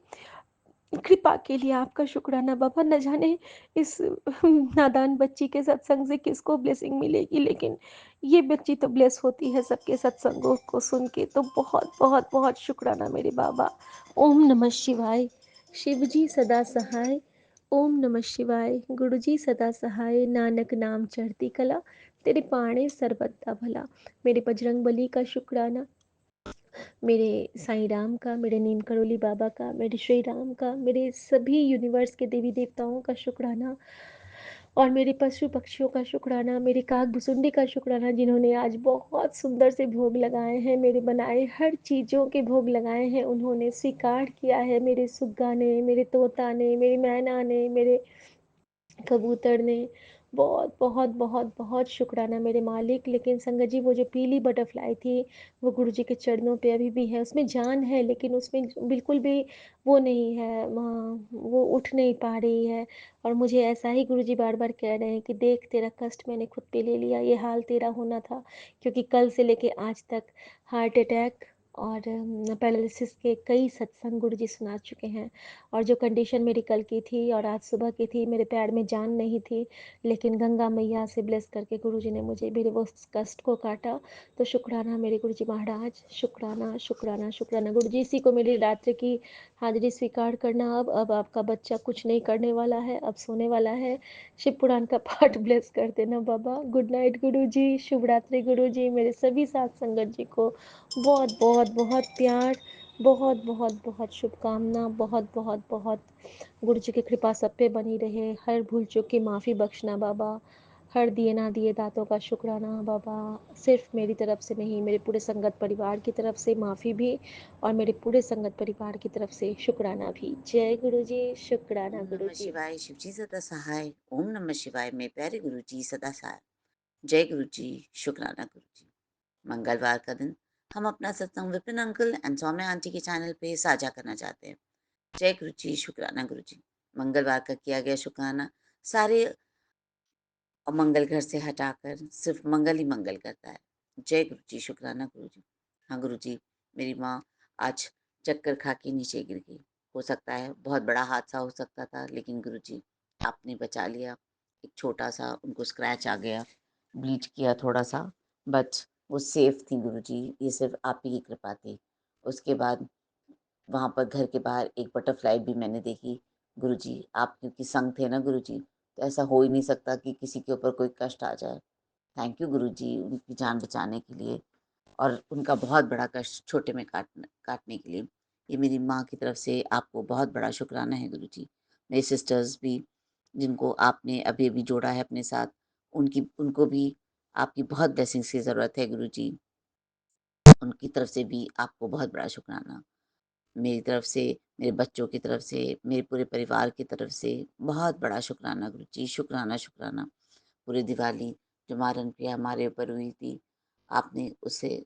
S1: कृपा के लिए आपका शुक्राना बाबा। न जाने इस नादान बच्ची के सत्संग से किसको ब्लेसिंग मिलेगी, लेकिन ये बच्ची तो ब्लेस होती है सबके सत्संगों को सुन के। तो बहुत बहुत बहुत शुक्राना मेरे बाबा। ओम नमः शिवाय। शिव जी सदा सहाय। ओम नमः शिवाय। गुरु जी सदा सहाय। नानक नाम चढ़ती कला, तेरे पाणे सर्बदा भला। मेरे बजरंग बली का शुक्राना, मेरे साईं राम का, मेरे नीम करोली बाबा का, मेरे श्री राम का, मेरे सभी यूनिवर्स के देवी देवताओं का शुक्राना, और मेरे पशु पक्षियों का शुक्राना, मेरे काग भुसुंडी का शुक्राना, जिन्होंने आज बहुत सुंदर से भोग लगाए हैं, मेरे बनाए हर चीज़ों के भोग लगाए हैं, उन्होंने स्वीकार किया है। मेरे सुग्गा ने, मेरे तोता ने, मेरी मैना ने, मेरे कबूतर ने, बहुत बहुत बहुत बहुत शुक्राना मेरे मालिक। लेकिन संगत जी, वो जो पीली बटरफ्लाई थी, वो गुरु जी के चरणों पे अभी भी है। उसमें जान है, लेकिन उसमें बिल्कुल भी वो नहीं है, वो उठ नहीं पा रही है। और मुझे ऐसा ही गुरु जी बार बार कह रहे हैं कि देख, तेरा कष्ट मैंने खुद पे ले लिया, ये हाल तेरा होना था। क्योंकि कल से लेके आज तक हार्ट अटैक और पैरालिसिस के कई सत्संग गुरुजी सुना चुके हैं। और जो कंडीशन मेरी कल की थी और आज सुबह की थी, मेरे पैर में जान नहीं थी, लेकिन गंगा मैया से ब्लेस करके गुरुजी ने मुझे मेरे वो कष्ट को काटा। तो शुक्राना मेरे गुरुजी महाराज, शुक्राना, शुक्राना, शुक्राना। गुरुजी, इसी को मेरी रात्रि की हाज़िरी स्वीकार करना। अब आपका बच्चा कुछ नहीं करने वाला है, अब सोने वाला है। शिव पुराण का पाठ ब्लेस कर देना बाबा। गुड नाइट गुरुजी, शुभ रात्रि गुरुजी। मेरे सभी साथ संगत जी को बहुत बहुत बहुत प्यार, बहुत बहुत बहुत शुभकामना, बहुत बहुत बहुत गुरु जी की कृपा सब पे बनी रहे। हर भूल चूक की माफ़ी बख्शना बाबा, हर दिए ना दिए दातों का शुक्राना बाबा। सिर्फ मेरी तरफ से नहीं, मेरे पूरे संगत परिवार की तरफ से माफ़ी भी, और मेरे पूरे संगत परिवार की तरफ से शुक्राना भी। जय गुरु जी, शुक्राना
S2: ओम
S1: गुरु
S2: नमः
S1: जी।
S2: शिवाय। शिव जी सदा सहाय। ओम नमः शिवाय। मेरे प्यारे गुरु जी सदा सहाय। जय गुरु जी, शुक्राना गुरु जी। मंगलवार का दिन हम अपना सत्संग Vipin uncle and Saumya aunty के चैनल पे साझा करना चाहते हैं। जय गुरु जी, शुक्राना गुरु जी। मंगलवार का किया गया शुक्राना सारे अमंगल घर से हटाकर सिर्फ मंगल ही मंगल करता है। जय गुरु जी, शुक्राना गुरु जी। हाँ गुरु जी, मेरी माँ आज चक्कर खा के नीचे गिर गई। हो सकता है बहुत बड़ा हादसा हो सकता था, लेकिन गुरु जी आपने बचा लिया। एक छोटा सा उनको स्क्रैच आ गया, ब्लीच किया थोड़ा सा, बट वो सेफ थी गुरु जी। ये सिर्फ आप ही की कृपा थी। उसके बाद वहाँ पर घर के बाहर एक बटरफ्लाई भी मैंने देखी। गुरुजी आप क्योंकि संग थे ना गुरुजी, तो ऐसा हो ही नहीं सकता कि किसी के ऊपर कोई कष्ट आ जाए। थैंक यू गुरुजी उनकी जान बचाने के लिए और उनका बहुत बड़ा कष्ट छोटे में काटने के लिए। ये मेरी माँ की तरफ से आपको बहुत बड़ा शुक्राना है गुरुजी। मेरी सिस्टर्स भी जिनको आपने अभी-अभी जोड़ा है अपने साथ, उनको भी आपकी बहुत ब्लेसिंग्स की ज़रूरत है गुरुजी। उनकी तरफ से भी आपको बहुत बड़ा शुक्राना। मेरी तरफ से, मेरे बच्चों की तरफ से, मेरे पूरे परिवार की तरफ से बहुत बड़ा शुक्राना गुरुजी, शुक्राना, शुक्राना। पूरी दिवाली जो मारन क्रिया हमारे ऊपर हुई थी, आपने उसे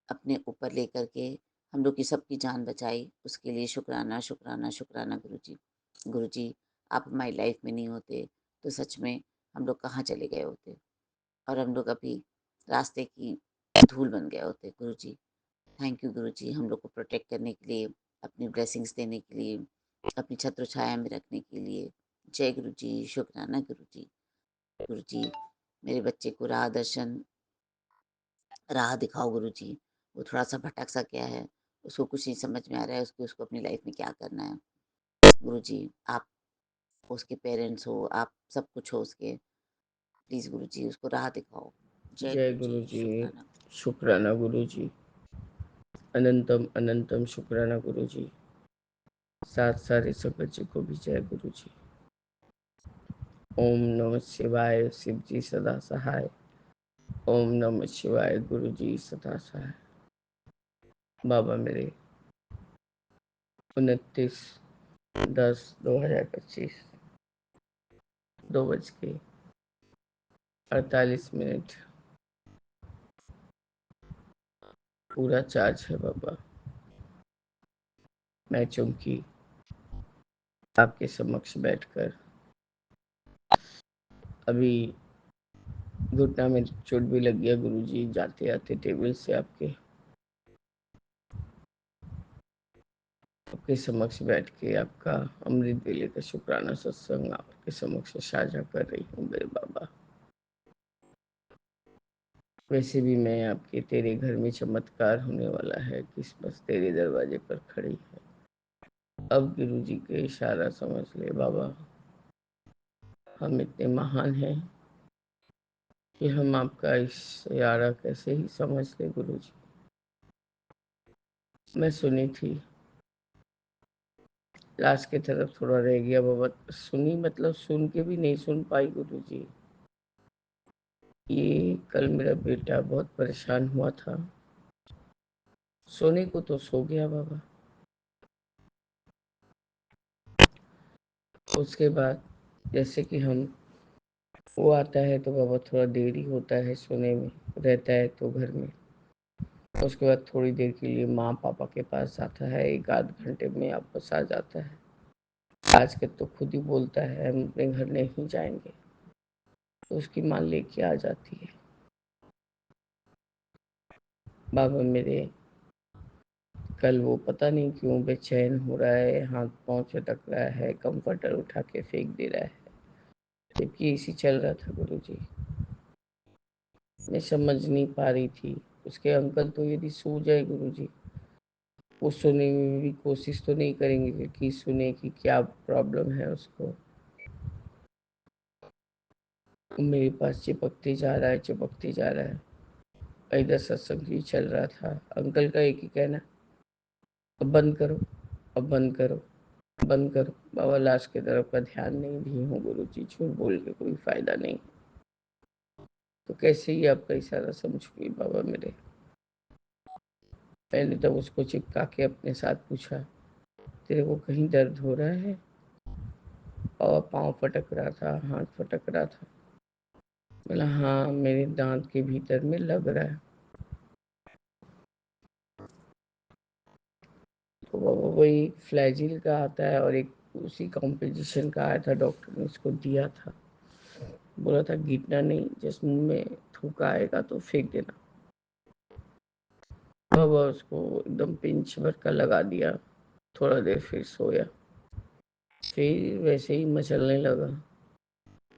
S2: अपने ऊपर लेकर के हम लोग की सबकी जान बचाई, उसके लिए शुक्राना, शुक्राना, शुक्राना गुरुजी। गुरुजी, आप हमारी लाइफ में नहीं होते, तो सच में हम लोग कहाँ चले गए होते और हम लोग अभी रास्ते की धूल बन गए होते गुरुजी। थैंक यू गुरुजी हम लोग को प्रोटेक्ट करने के लिए, अपनी ब्लेसिंग्स देने के लिए, अपनी छत्र छाया में रखने के लिए। जय गुरुजी, शुक्राना गुरुजी। गुरुजी, मेरे बच्चे को राह दिखाओ गुरुजी। वो थोड़ा-सा भटक सा गया है, उसको कुछ नहीं समझ में आ रहा है उसको अपनी लाइफ में क्या करना है। गुरुजी, आप उसके पेरेंट्स हो, आप सब कुछ हो उसके। प्लीज़ गुरुजी उसको राह दिखाओ। जय
S3: जय
S2: गुरुजी,
S3: गुरु जी,
S2: शुक्राना।
S3: शुक्राना गुरु जी, अनंतम अनंतम शुक्राना गुरु जी। साथ सारे संगत जी को भी जय गुरु जी। ओम नमः शिवाय, शिव जी सदा सहाय। ओम नमः शिवाय, गुरु जी सदा सहाय। बाबा मेरे 29/10/2025 2:48 पूरा चार्ज है बाबा। मैं चूंकि आपके समक्ष बैठकर अभी घुटना में चोट भी लग गया गुरुजी, जाते आते टेबल से आपके आपके समक्ष बैठ के आपका अमृत वेले का शुक्राना सत्संग आपके समक्ष साझा कर रही हूँ मेरे बाबा। वैसे भी मैं आपके तेरे घर में चमत्कार होने वाला है, किस्मत तेरे दरवाजे पर खड़ी है। अब गुरु जी के इशारा समझ ले बाबा, हम इतने महान हैं कि हम आपका इशारा कैसे ही समझ ले गुरु जी। मैं सुनी थी, लास्ट की तरफ थोड़ा रह गया बाबा। सुनी मतलब सुन के भी नहीं सुन पाई गुरु जी। ये कल मेरा बेटा बहुत परेशान हुआ था, सोने को तो सो गया बाबा। उसके बाद जैसे कि हम वो आता है तो बाबा थोड़ा देरी होता है सोने में, रहता है तो घर में। उसके बाद थोड़ी देर के लिए माँ पापा के पास आता है, 1 आध घंटे में वापस आ जाता है। आज के तो खुद ही बोलता है हम अपने घर नहीं जाएंगे, तो उसकी माँ लेके आ जाती है। बाबा मेरे कल वो पता नहीं क्यों बेचैन हो रहा है, हाथ पाँव चटक रहा है, कंफर्टर उठा के फेंक दे रहा है, जबकि एसी चल रहा था गुरुजी। मैं समझ नहीं पा रही थी। उसके अंकल तो यदि सो जाए गुरुजी, वो सोने में भी कोशिश तो नहीं करेंगे कि सुने कि क्या प्रॉब्लम है उसको। मेरे पास चिपकते जा रहा है, चिपकते जा रहा है। इधर सत्संग भी चल रहा था। अंकल का एक ही कहना, अब बंद करो, अब बंद करो, बंद करो। बाबा लास्ट की तरफ का ध्यान नहीं दिए हूँ गुरुजी, झूठ बोल के कोई फायदा नहीं। तो कैसे ही आपका इशारा समझूंगी बाबा मेरे। मैंने तब उसको चिपका के अपने साथ पूछा, तेरे को कहीं दर्द हो रहा है? और पाँव फटक रहा था, हाथ फटक रहा था। बोला हाँ, मेरे दांत के भीतर में लग रहा है। तो वो वही फ्लैजिल का आता है और एक उसी कॉम्पोजिशन का आया था, डॉक्टर ने इसको दिया था। बोला था गीटना नहीं, जिस मुंह में थूका आएगा तो फेंक देना। बाबा उसको एकदम पिंच भर का लगा दिया। थोड़ा देर फिर सोया, फिर वैसे ही मचलने लगा।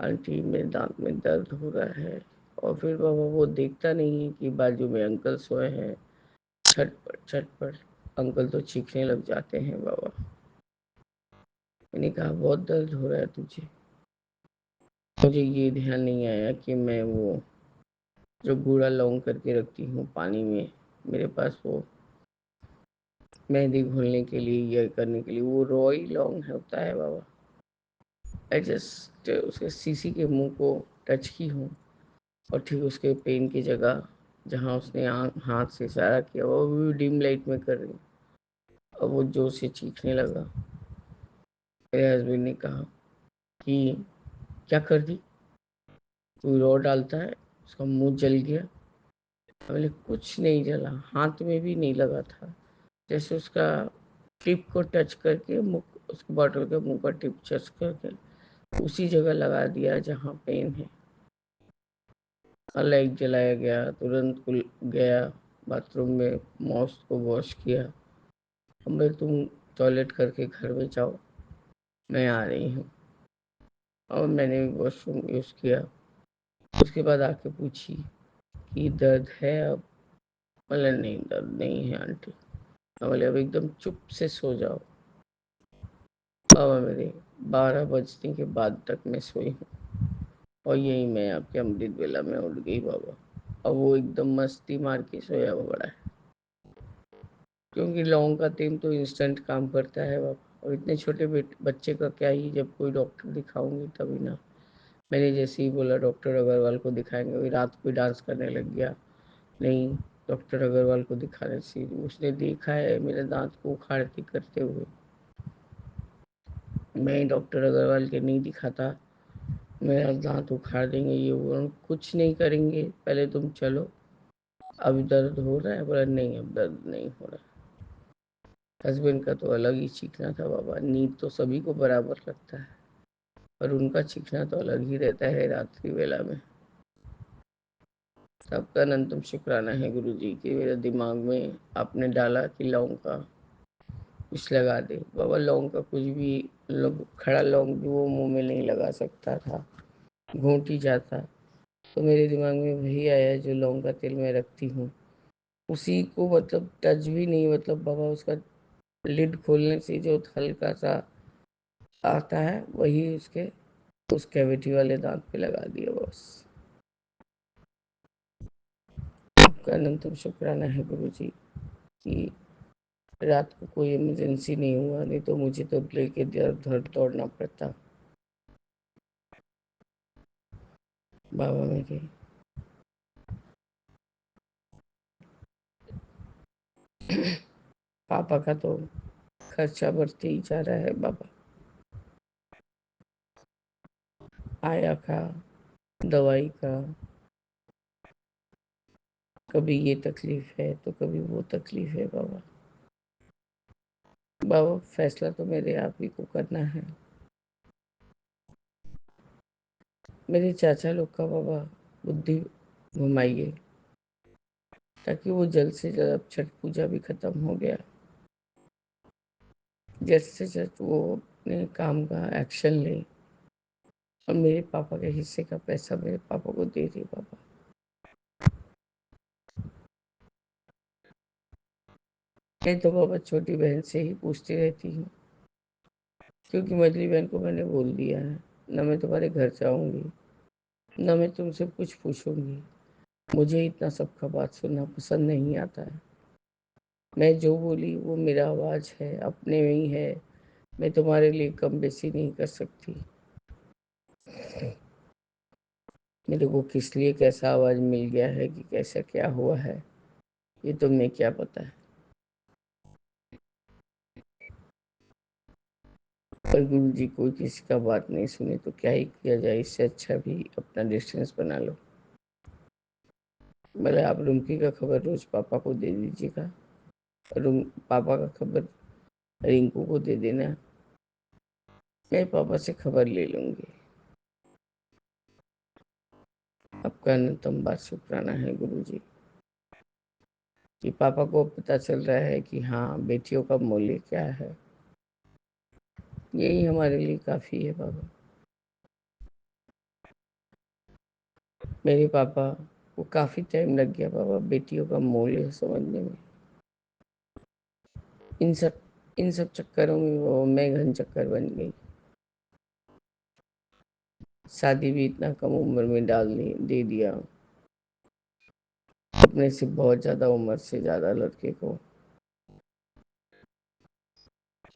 S3: आंटी मेरे दांत में दर्द हो रहा है। और फिर बाबा वो देखता नहीं है कि बाजू में अंकल सोए हैं। छटपट छटपट अंकल तो चीखने लग जाते हैं बाबा। मैंने कहा बहुत दर्द हो रहा है तुझे? मुझे ये ध्यान नहीं आया कि मैं वो जो गूढ़ा लौंग करके रखती हूँ पानी में, मेरे पास वो मेहंदी घोलने के लिए या करने के लिए वो रॉय लौंग होता है बाबा। आई जस्ट उसके सीसी के मुंह को टच की हूँ और ठीक उसके पेन की जगह जहाँ उसने हाथ से इशारा किया वो भी डिम लाइट में कर रही। और वो जोर से चीखने लगा। मेरे हस्बैंड ने कहा कि क्या कर दी, कोई रॉ डालता है? उसका मुंह जल गया। बोले कुछ नहीं जला, हाथ में भी नहीं लगा था। जैसे उसका टिप को टच करके मुंह, उसके बॉटल के मुंह का टिप टच करके उसी जगह लगा दिया जहाँ पेन है। और लाइट जलाया गया, तुरंत गया बाथरूम में, माउस को वॉश किया। अब मैं तुम टॉयलेट करके घर में जाओ, मैं आ रही हूँ। और मैंने वॉशरूम यूज़ किया। उसके बाद आके पूछी कि दर्द है अब? बोले नहीं दर्द नहीं है आंटी। बोले अब एकदम चुप से सो जाओ। बाबा मेरे 12 बजने के बाद तक मैं सोई हूँ और यही मैं आपके अमृत वेला में उठ गई बाबा। अब वो एकदम मस्ती मार के सोया हुआ है, क्योंकि लौंग का तेल तो इंस्टेंट काम करता है बाबा। और इतने छोटे बच्चे का क्या ही, जब कोई डॉक्टर दिखाऊंगी तभी ना। मैंने जैसे ही बोला डॉक्टर अग्रवाल को दिखाएंगे, वही रात को डांस करने लग गया। नहीं, डॉक्टर अग्रवाल को दिखाने से उसने देखा है मेरे दांत को उखाड़ती करते हुए। मैं डॉक्टर अग्रवाल के नहीं दिखाता, मेरा दांत उखाड़ देंगे, ये वो कुछ नहीं करेंगे, पहले तुम चलो। अब दर्द हो रहा है? बोला नहीं अब दर्द नहीं हो रहा। हस्बैंड का तो अलग ही चीखना था बाबा। नींद तो सभी को बराबर लगता है, पर उनका चीखना तो अलग ही रहता है रात्रि वेला में। सबका अनंतम शुक्राना है गुरु जी कि मेरे दिमाग में आपने डाला कि लौंग का कुछ लगा दे। बाबा लौंग का कुछ भी, लोग खड़ा लौंग भी वो मुंह में नहीं लगा सकता था, घोंट ही जाता। तो मेरे दिमाग में वही आया जो लौंग का तेल मैं रखती हूँ, उसी को मतलब टच भी नहीं, मतलब बाबा उसका लिड खोलने से जो हल्का सा आता है वही उसके उस कैविटी वाले दांत पे लगा दिया बस। आपका अनंतम शुक्राना है गुरु जी कि रात को कोई इमरजेंसी नहीं हुआ, नहीं तो मुझे तो लेके इधर दौड़ना पड़ता। बाबा मेरे पापा का तो खर्चा बढ़ते ही जा रहा है बाबा। आया का, दवाई का, कभी ये तकलीफ है तो कभी वो तकलीफ है बाबा। बाबा फैसला तो मेरे आप ही को करना है। मेरे चाचा लोग का बाबा बुद्धि घुमाइए, ताकि वो जल्द से जल्द, अब छठ पूजा भी खत्म हो गया, जल्द से जल्द वो अपने काम का एक्शन ले और मेरे पापा के हिस्से का पैसा मेरे पापा को दे दे बाबा। मैं तो बाबा छोटी बहन से ही पूछती रहती हूँ, क्योंकि मझली बहन को मैंने बोल दिया है, न मैं तुम्हारे घर जाऊंगी, न मैं तुमसे कुछ पूछूंगी। मुझे इतना सबका बात सुनना पसंद नहीं आता है। मैं जो बोली वो मेरा आवाज़ है, अपने में ही है। मैं तुम्हारे लिए कम बेसी नहीं कर सकती। मेरे को किस लिए कैसा आवाज़ मिल गया है कि कैसा क्या हुआ है, ये तुम्हें क्या पता है। पर गुरु जी कोई किसी का बात नहीं सुने तो क्या ही किया जाए, इससे अच्छा भी अपना डिस्टेंस बना लो। भले आप रुमकी का खबर रोज पापा को दे दीजिएगा, रूम पापा का खबर रिंकू को दे देना। मैं पापा से खबर ले लूंगी। आपका अनंतम बात शुक्राना है गुरु जी कि पापा को पता चल रहा है कि हाँ, बेटियों का मूल्य क्या है। यही हमारे लिए काफ़ी है बाबा। मेरे पापा को काफ़ी टाइम लग गया बाबा बेटियों का मूल्य समझने में। इन सब इन सब चक्करों में वो मैं घन चक्कर बन गई। शादी भी इतना कम उम्र में दे दिया, अपने से बहुत ज़्यादा उम्र से ज़्यादा लड़के को,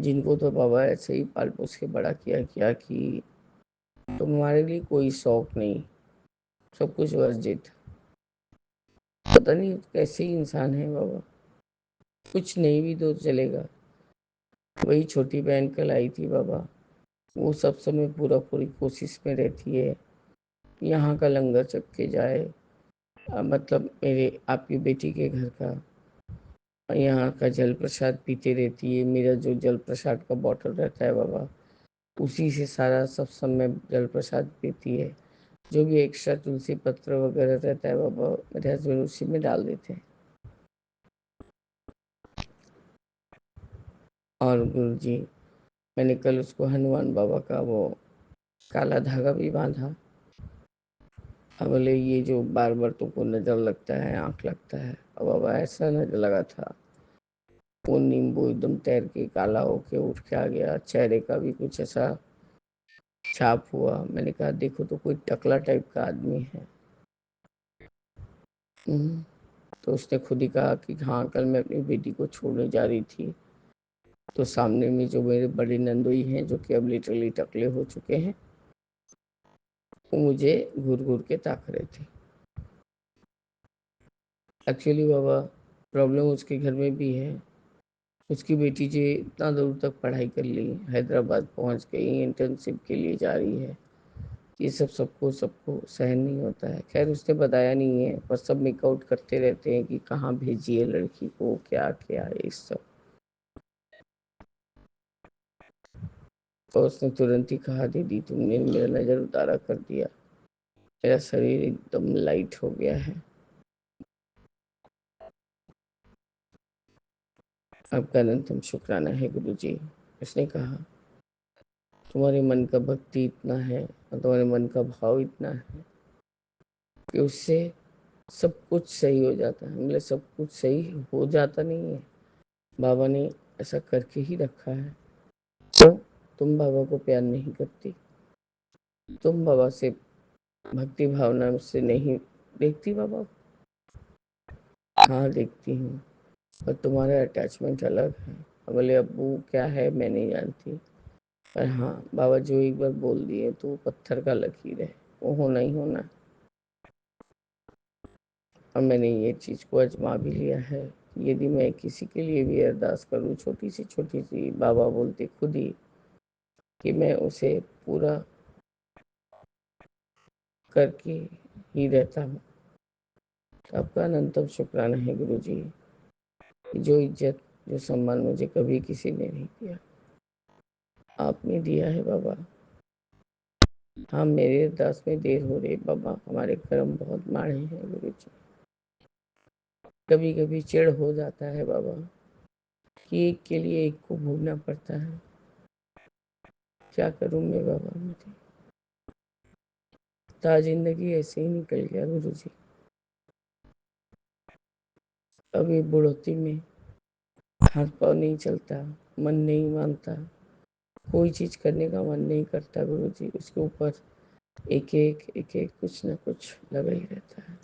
S3: जिनको तो बाबा ऐसे ही पाल पोस के बड़ा किया कि तुम्हारे लिए कोई शौक नहीं, सब कुछ वर्जित। पता नहीं कैसे ही इंसान है बाबा। कुछ नहीं भी तो चलेगा। वही छोटी बहन कल आई थी बाबा, वो सब समय पूरा पूरी कोशिश में रहती है यहाँ का लंगर चख के जाए, मतलब मेरे आपकी बेटी के घर का यहाँ का जल प्रसाद पीते रहती है। मेरा जो जल प्रसाद का बॉटल रहता है बाबा, उसी से सारा सब समय जल प्रसाद पीती है। जो भी एक्स्ट्रा तुलसी पत्र वगैरह रहता है बाबा, मेरे हस्बैंड उसी में डाल देते हैं। और गुरु जी, मैंने कल उसको हनुमान बाबा का वो काला धागा भी बांधा। अब बोले ये जो बार बार तुमको नजर लगता है, आंख लगता है, अब बाबा ऐसा नजर लगा था वो नींबू एकदम तैर के काला होके उठ के आ गया। चेहरे का भी कुछ ऐसा छाप हुआ। मैंने कहा देखो तो कोई टकला टाइप का आदमी है। तो उसने खुद ही कहा कि हाँ, कल मैं अपनी बेटी को छोड़ने जा रही थी तो सामने में जो मेरे बड़े नंदोई हैं, जो कि अब लिटरली टकले हो चुके हैं, वो मुझे घूर घूर के ताक रहे थे। एक्चुअली बाबा प्रॉब्लम उसके घर में भी है। उसकी बेटी जो इतना दूर तक पढ़ाई कर ली, हैदराबाद पहुंच गई, इंटर्नशिप के लिए जा रही है। ये सब सबको सबको सहन नहीं होता है। खैर उसने बताया नहीं है, पर सब मेकआउट करते रहते हैं कि कहाँ भेजिए लड़की को, क्या क्या है इस सब। और उसने तुरंत ही कहा दीदी तुमने मेरा नज़र उतारा कर दिया, मेरा शरीर एकदम लाइट हो गया है। आपका अनंतम शुक्राना है गुरु जी। उसने कहा तुम्हारे मन का भक्ति इतना है और तुम्हारे मन का भाव इतना है कि उससे सब कुछ सही हो जाता है। मतलब सब कुछ सही हो जाता नहीं है, बाबा ने ऐसा करके ही रखा है। तो तुम बाबा को प्यार नहीं करती, तुम बाबा से भक्ति भावना से नहीं देखती बाबा। हाँ देखती हूँ, पर तुम्हारा अटैचमेंट अलग है। बोले अब्बू क्या है मैं नहीं जानती, पर हाँ बाबा जो एक बार बोल दिए तो वो पत्थर का लकीर है, वो होना ही होना। और मैंने ये चीज़ को आजमा भी लिया है। यदि मैं किसी के लिए भी अरदास करूँ छोटी सी, बाबा बोलते खुद ही कि मैं उसे पूरा करके ही रहता हूँ। तो आपका अनंतम शुक्राना है गुरु जी, जो इज्जत जो सम्मान मुझे कभी किसी ने नहीं दिया, आपने दिया है बाबा। हाँ मेरे अरदास में देर हो रही बाबा, हमारे कर्म बहुत माड़े हैं गुरु जी। कभी कभी चिढ़ हो जाता है बाबा, कि एक के लिए एक को भोगना पड़ता है। क्या करूँ मैं बाबा मेरे, ज़िंदगी ऐसे ही निकल गया गुरुजी। अभी बुढ़ोती में हाथ पाँव नहीं चलता, मन नहीं मानता, कोई चीज़ करने का मन नहीं करता गुरुजी। उसके ऊपर एक एक कुछ ना कुछ लगा ही रहता है।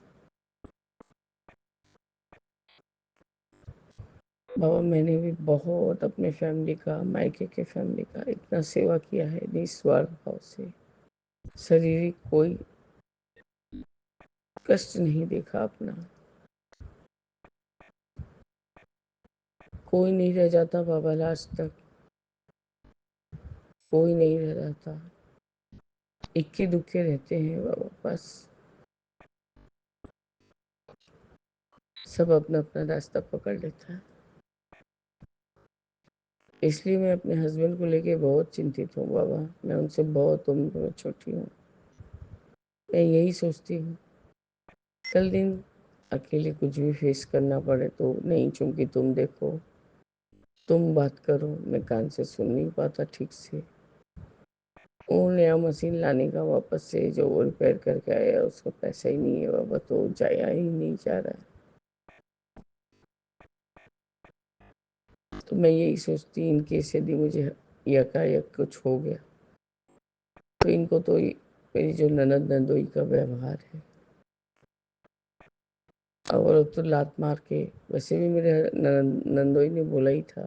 S3: बाबा मैंने भी बहुत अपने फैमिली का, मायके के फैमिली का इतना सेवा किया है निस्वार्थ भाव से। शारीरिक कोई कष्ट नहीं देखा अपना। कोई नहीं रह जाता बाबा लास्ट तक, कोई नहीं रह जाता। इक्के दुक्के रहते हैं बाबा बस। सब अपना अपना रास्ता पकड़ लेता है। इसलिए मैं अपने हस्बैंड को लेके बहुत चिंतित हूँ बाबा। मैं उनसे बहुत उम्र में छोटी हूँ। मैं यही सोचती हूँ कल दिन अकेले कुछ भी फेस करना पड़े तो नहीं, चूंकि तुम देखो, तुम बात करो, मैं कान से सुन नहीं पाता ठीक से। वो नया मशीन लाने का वापस से जो वो रिपेयर करके आया उसका पैसा ही नहीं है बाबा, तो जाया ही नहीं जा रहा है। तो मैं यही सोचती इनकेस यदि मुझे यकायक कुछ हो गया तो इनको तो मेरी जो ननद नंदोई का व्यवहार है, और तो लात मार के, वैसे भी मेरे नंदोई ने बोला ही था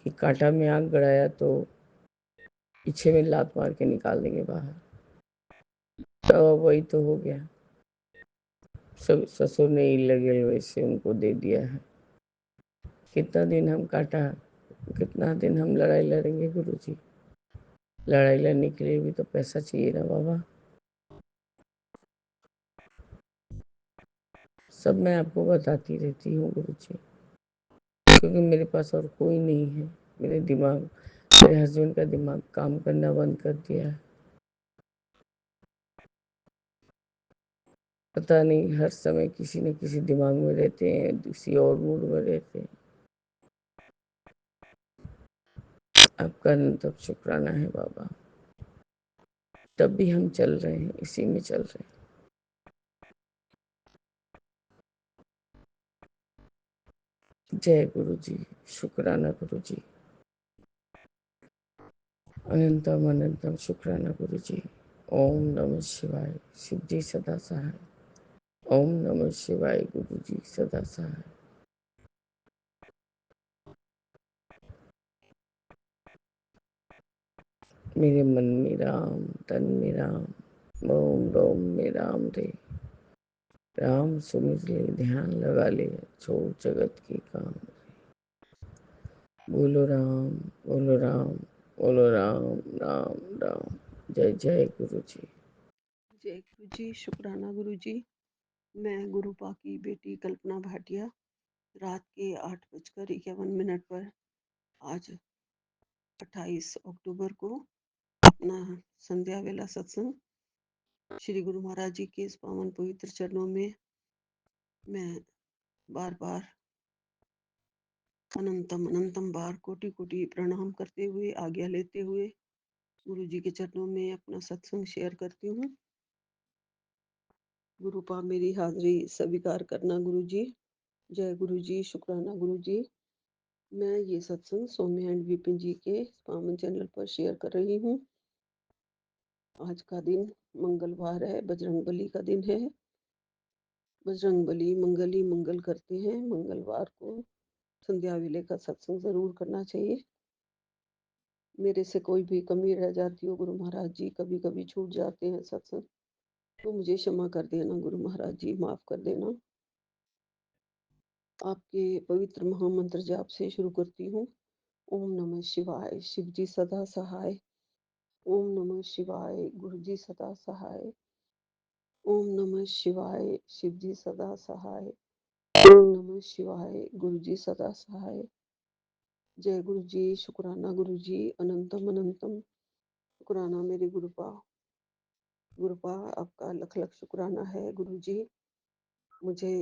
S3: कि कांटा में आग गड़ाया तो पीछे में लात मार के निकाल देंगे बाहर। तो वही तो हो गया। सब ससुर ने इल्लीगल वैसे उनको दे दिया है। कितना दिन हम काटा, कितना दिन हम लड़ाई लड़ेंगे गुरुजी। लड़ाई लड़ने के लिए भी तो पैसा चाहिए ना बाबा। सब मैं आपको बताती रहती हूँ गुरुजी, क्योंकि मेरे पास और कोई नहीं है। मेरे हस्बैंड का दिमाग काम करना बंद कर दिया है। पता नहीं हर समय किसी न किसी दिमाग में रहते हैं, किसी और मूड में रहते हैं। आपका अनंत शुक्राना है बाबा। तब भी हम चल रहे हैं, इसी में चल रहे हैं। जय गुरु जी, शुक्राना गुरु जी, अनंतम अनंतम शुक्राना गुरु जी। ओम नमः शिवाय, शिव जी सदा सहाय। ओम नमः शिवाय, गुरु जी सदा सहाय। मेरे मन में राम, तन में राम, रोम रोम में राम रे। राम सुमिर ले, ध्यान लगा ले, छोड़ जगत की काम। बोलो राम, बोलो राम, बोलो राम, राम राम। जय जय गुरु जी।
S4: जय गुरु जी, शुक्राना गुरु जी। मैं गुरुपा की बेटी कल्पना भाटिया रात के 8:51 पर आज 28 अक्टूबर को अपना संध्या वेला सत्संग श्री गुरु महाराज जी के इस पावन पवित्र चरणों में मैं बार बार अनंतम अनंतम बार कोटि कोटि प्रणाम करते हुए, आज्ञा लेते हुए गुरु जी के चरणों में अपना सत्संग शेयर करती हूँ। गुरुपा मेरी हाजिरी स्वीकार करना गुरु जी। जय गुरु जी, शुक्राना गुरु जी। मैं ये सत्संग सौम्या एंड विपिन जी के पावन चैनल पर शेयर कर रही हूँ। आज का दिन मंगलवार है, बजरंग बली का दिन है। बजरंग बली मंगल ही मंगल करते हैं। मंगलवार को संध्या वेले का सत्संग जरूर करना चाहिए। मेरे से कोई भी कमी रह जाती हो गुरु महाराज जी, कभी कभी छूट जाते हैं सत्संग, तो मुझे क्षमा कर देना गुरु महाराज जी, माफ कर देना। आपके पवित्र महामंत्र जाप से शुरू करती हूँ। ओम नमः शिवाय, शिव जी सदा सहाय। ओम नमः शिवाय, गुरु जी सदा सहाय। ओम नमः शिवाय, शिव जी सदा सहाय। ओम नमः शिवाय, गुरु जी सदा सहाय। जय गुरु जी, शुक्राना गुरु जी, अनंतम अनंतम शुक्राना मेरे गुरुपा। गुरुपा आपका लख लख शुक्राना है गुरु जी। मुझे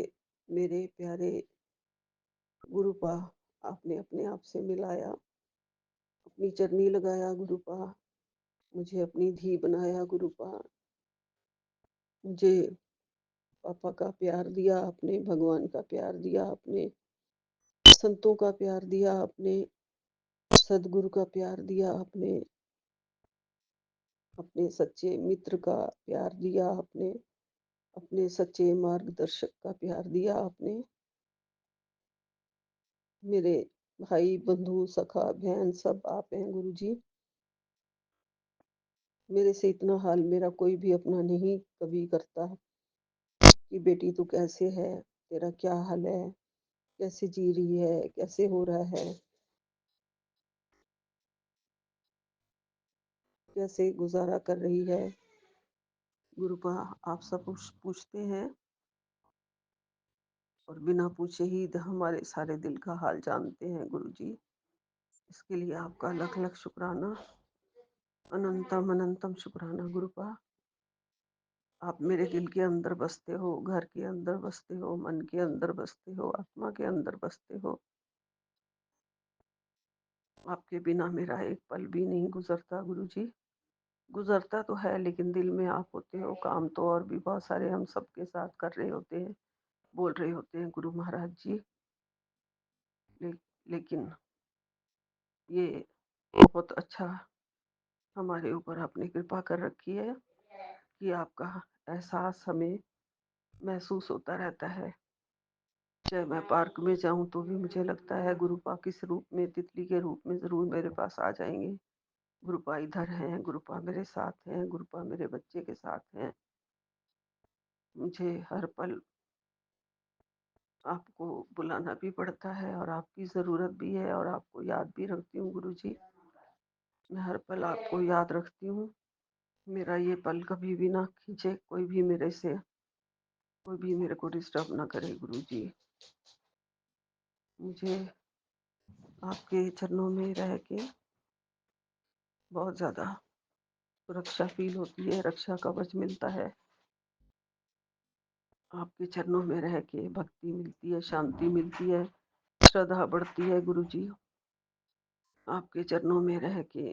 S4: मेरे प्यारे गुरुपा आपने अपने आप से मिलाया, अपनी चरनी लगाया गुरुपा, मुझे अपनी धी बनाया गुरुपा, मुझे पापा का प्यार दिया आपने, भगवान का प्यार दिया आपने, संतों का प्यार दिया आपने, सदगुरु का प्यार दिया आपने, अपने सच्चे मित्र का प्यार दिया आपने, अपने सच्चे मार्गदर्शक का प्यार दिया आपने। मेरे भाई बंधु सखा बहन सब आप हैं गुरुजी। मेरे से इतना हाल मेरा कोई भी अपना नहीं कभी करता कि बेटी तू कैसे है, तेरा क्या हाल है, कैसे जी रही है, कैसे हो रहा है, कैसे गुजारा कर रही है। गुरुपा आप सब कुछ पूछते हैं और बिना पूछे ही हमारे सारे दिल का हाल जानते हैं गुरुजी। इसके लिए आपका लख लख शुक्राना, अनंतम अनंतम शुक्राना गुरुपा। आप मेरे दिल के अंदर बसते हो, घर के अंदर बसते हो, मन के अंदर बसते हो, आत्मा के अंदर बसते हो। आपके बिना मेरा एक पल भी नहीं गुजरता गुरुजी। गुजरता तो है लेकिन दिल में आप होते हो, काम तो और भी बहुत सारे हम सबके साथ कर रहे होते हैं, बोल रहे होते हैं गुरु महाराज जी। ले, लेकिन ये बहुत अच्छा हमारे ऊपर आपने कृपा कर रखी है कि आपका एहसास हमें महसूस होता रहता है। चाहे मैं पार्क में जाऊं तो भी मुझे लगता है गुरुपा किस रूप में, तितली के रूप में जरूर मेरे पास आ जाएंगे। गुरुपा इधर हैं, गुरुपा मेरे साथ हैं, गुरुपा मेरे बच्चे के साथ हैं। मुझे हर पल आपको बुलाना भी पड़ता है और आपकी ज़रूरत भी है और आपको याद भी रखती हूँ गुरुजी। मैं हर पल आपको याद रखती हूँ। मेरा ये पल कभी भी ना खींचे कोई भी मेरे से, कोई भी मेरे को डिस्टर्ब ना करे गुरुजी। मुझे आपके चरणों में रह के बहुत ज़्यादा सुरक्षा फील होती है, रक्षा कवच मिलता है। आपके चरणों में रह के भक्ति मिलती है, शांति मिलती है, श्रद्धा बढ़ती है गुरुजी। आपके चरणों में रह के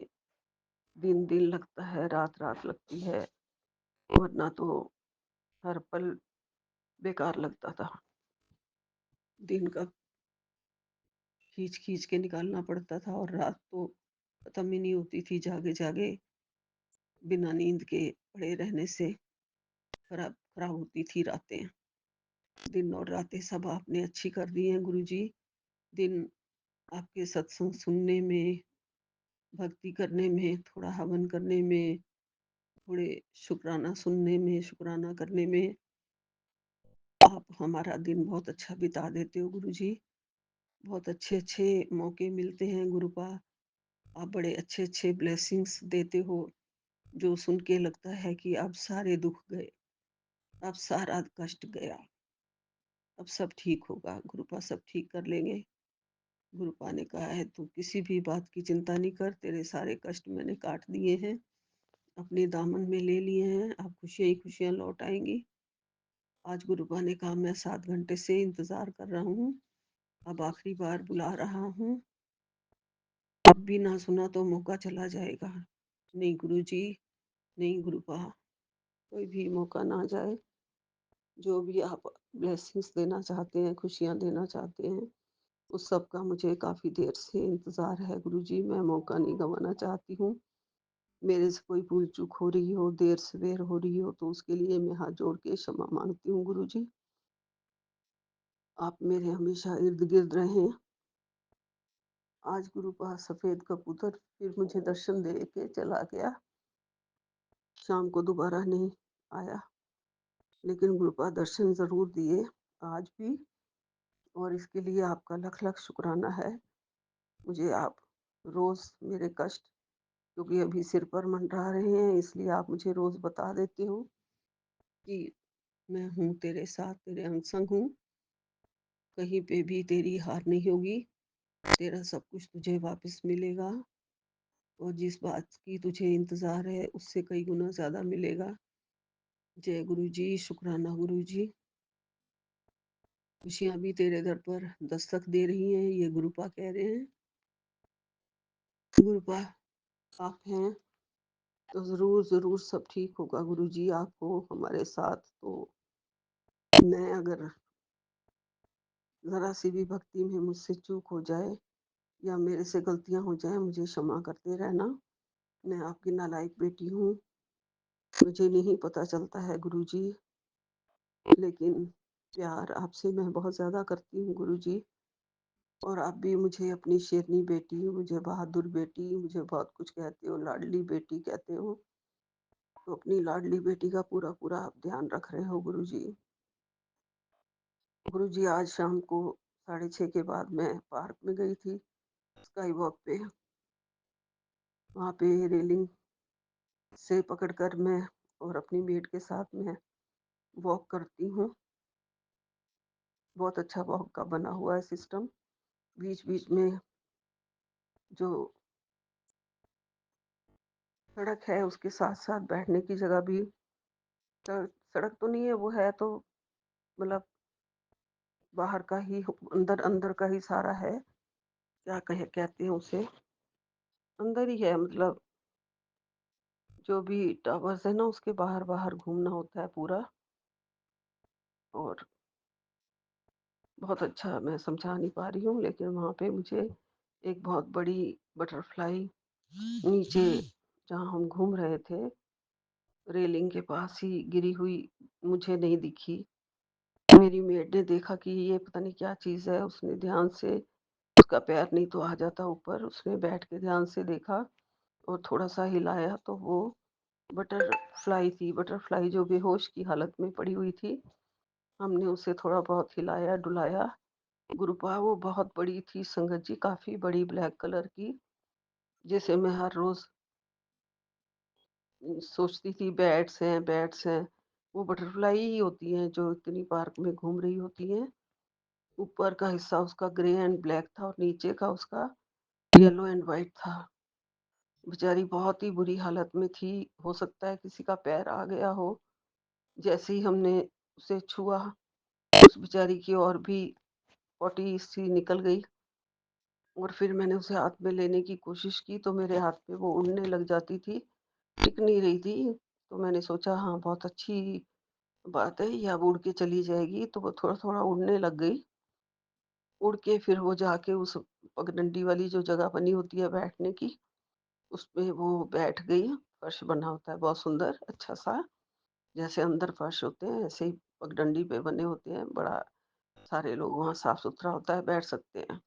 S4: दिन दिन लगता है, रात रात लगती है, वरना तो हर पल बेकार लगता था। दिन का खींच खींच के निकालना पड़ता था और रात तो खत्म ही नहीं होती थी, जागे जागे बिना नींद के पड़े रहने से खराब खराब होती थी रातें। दिन और रातें सब आपने अच्छी कर दी हैं गुरुजी। दिन आपके सत्संग सुनने में, भक्ति करने में, थोड़ा हवन करने में, थोड़े शुक्राना सुनने में, शुक्राना करने में आप हमारा दिन बहुत अच्छा बिता देते हो गुरुजी। बहुत अच्छे अच्छे मौके मिलते हैं गुरुपा। आप बड़े अच्छे अच्छे ब्लेसिंग्स देते हो जो सुन के लगता है कि अब सारे दुख गए, अब सारा कष्ट गया, अब सब ठीक होगा, गुरुपा सब ठीक कर लेंगे। गुरुपा ने कहा है तू किसी भी बात की चिंता नहीं कर, तेरे सारे कष्ट मैंने काट दिए हैं, अपने दामन में ले लिए हैं, अब खुशियाँ ही खुशियाँ लौट आएंगी। आज गुरुपा ने कहा मैं 7 घंटे से इंतजार कर रहा हूँ, अब आखिरी बार बुला रहा हूँ, अब भी ना सुना तो मौका चला जाएगा। नहीं गुरुजी, नहीं गुरुपा, कोई भी मौका ना जाए। जो भी आप ब्लेसिंग्स देना चाहते हैं, खुशियाँ देना चाहते हैं, उस सब का मुझे काफ़ी देर से इंतज़ार है गुरुजी। मैं मौका नहीं गंवाना चाहती हूँ। मेरे से कोई भूल चूक हो रही हो, देर सवेर हो रही हो, तो उसके लिए मैं हाथ जोड़ के क्षमा मांगती हूँ गुरुजी। आप मेरे हमेशा इर्द-गिर्द रहें। आज गुरुपा सफ़ेद कबूतर फिर मुझे दर्शन दे के चला गया। शाम को दोबारा नहीं आया, लेकिन गुरुपा दर्शन ज़रूर दिए आज भी, और इसके लिए आपका लख लख शुक्राना है। मुझे आप रोज़ मेरे कष्ट, क्योंकि अभी सिर पर मंडरा रहे हैं, इसलिए आप मुझे रोज़ बता देते हो कि मैं हूँ तेरे साथ, तेरे अंग संग हूँ, कहीं पे भी तेरी हार नहीं होगी, तेरा सब कुछ तुझे वापस मिलेगा और जिस बात की तुझे इंतज़ार है उससे कई गुना ज़्यादा मिलेगा। जय गुरु जी, शुक्राना गुरु जी। खुशियाँ भी तेरे दर पर दस्तक दे रही हैं, ये गुरुपा कह रहे हैं। गुरुपा आप हैं तो ज़रूर सब ठीक होगा गुरुजी, आप हो हमारे साथ तो मैं अगर ज़रा सी भी भक्ति में मुझसे चूक हो जाए या मेरे से गलतियाँ हो जाएँ, मुझे क्षमा करते रहना। मैं आपकी नालायक बेटी हूँ, मुझे नहीं पता चलता है गुरुजी, लेकिन प्यार आपसे मैं बहुत ज़्यादा करती हूँ गुरुजी। और आप भी मुझे अपनी शेरनी बेटी, मुझे बहादुर बेटी, मुझे बहुत कुछ कहते हो, लाडली बेटी कहते हो। तो अपनी लाडली बेटी का पूरा-पूरा आप ध्यान रख रहे हो गुरुजी। गुरुजी आज शाम को 6:30 के बाद मैं पार्क में गई थी, स्काई वॉक पे। वहाँ पे रेलिंग से पकड़कर मैं और अपनी मेड के साथ में वॉक करती हूँ। बहुत अच्छा वॉक का बना हुआ है सिस्टम। बीच-बीच में जो सड़क है उसके साथ-साथ बैठने की जगह भी सड़क तो नहीं है, वो है तो मतलब बाहर का ही अंदर अंदर का ही सारा है। क्या कहते हैं उसे, अंदर ही है मतलब जो भी टावर्स है ना उसके बाहर बाहर घूमना होता है पूरा। और बहुत अच्छा मैं समझा नहीं पा रही हूँ, लेकिन वहाँ पे मुझे एक बहुत बड़ी बटरफ्लाई नीचे जहाँ हम घूम रहे थे रेलिंग के पास ही गिरी हुई मुझे नहीं दिखी। मेरी मेड ने देखा कि ये पता नहीं क्या चीज़ है, उसने ध्यान से, उसका पैर नहीं तो आ जाता ऊपर, उसने बैठ के ध्यान से देखा और थोड़ा-सा हिलाया तो वो बटरफ्लाई थी। बटरफ्लाई जो बेहोश की हालत में पड़ी हुई थी। हमने उसे थोड़ा बहुत हिलाया, डुलाया। गुरुपा वो बहुत बड़ी थी संगत जी, काफ़ी बड़ी ब्लैक कलर की, जैसे मैं हर रोज़ सोचती थी बैट्स हैं। वो बटरफ्लाई ही होती हैं जो इतनी पार्क में घूम रही होती हैं। ऊपर का हिस्सा उसका ग्रे एंड ब्लैक था और नीचे का उसका येलो एंड व्हाइट था। बेचारी बहुत ही बुरी हालत में थी, हो सकता है किसी का पैर आ गया हो। जैसे ही हमने उसे छुआ, उस बेचारी की और भी पॉटी सी निकल गई और फिर मैंने उसे हाथ में लेने की कोशिश की तो मेरे हाथ पे वो उड़ने लग जाती थी, टिक नहीं रही थी। तो मैंने सोचा हाँ, बहुत अच्छी बात है, ये अब उड़ के चली जाएगी, तो वो थोड़ा-थोड़ा उड़ने लग गई। उड़ के फिर वो जाके उस पगडंडी वाली जो जगह बनी होती है बैठने की, उसपे वो बैठ गई। फर्श बना होता है बहुत सुंदर, अच्छा-सा, जैसे अंदर फर्श होते हैं, ऐसे ही पगडंडी पे बने होते हैं। बड़ा सारे लोग वहाँ साफ-सुथरा होता है, बैठ सकते हैं।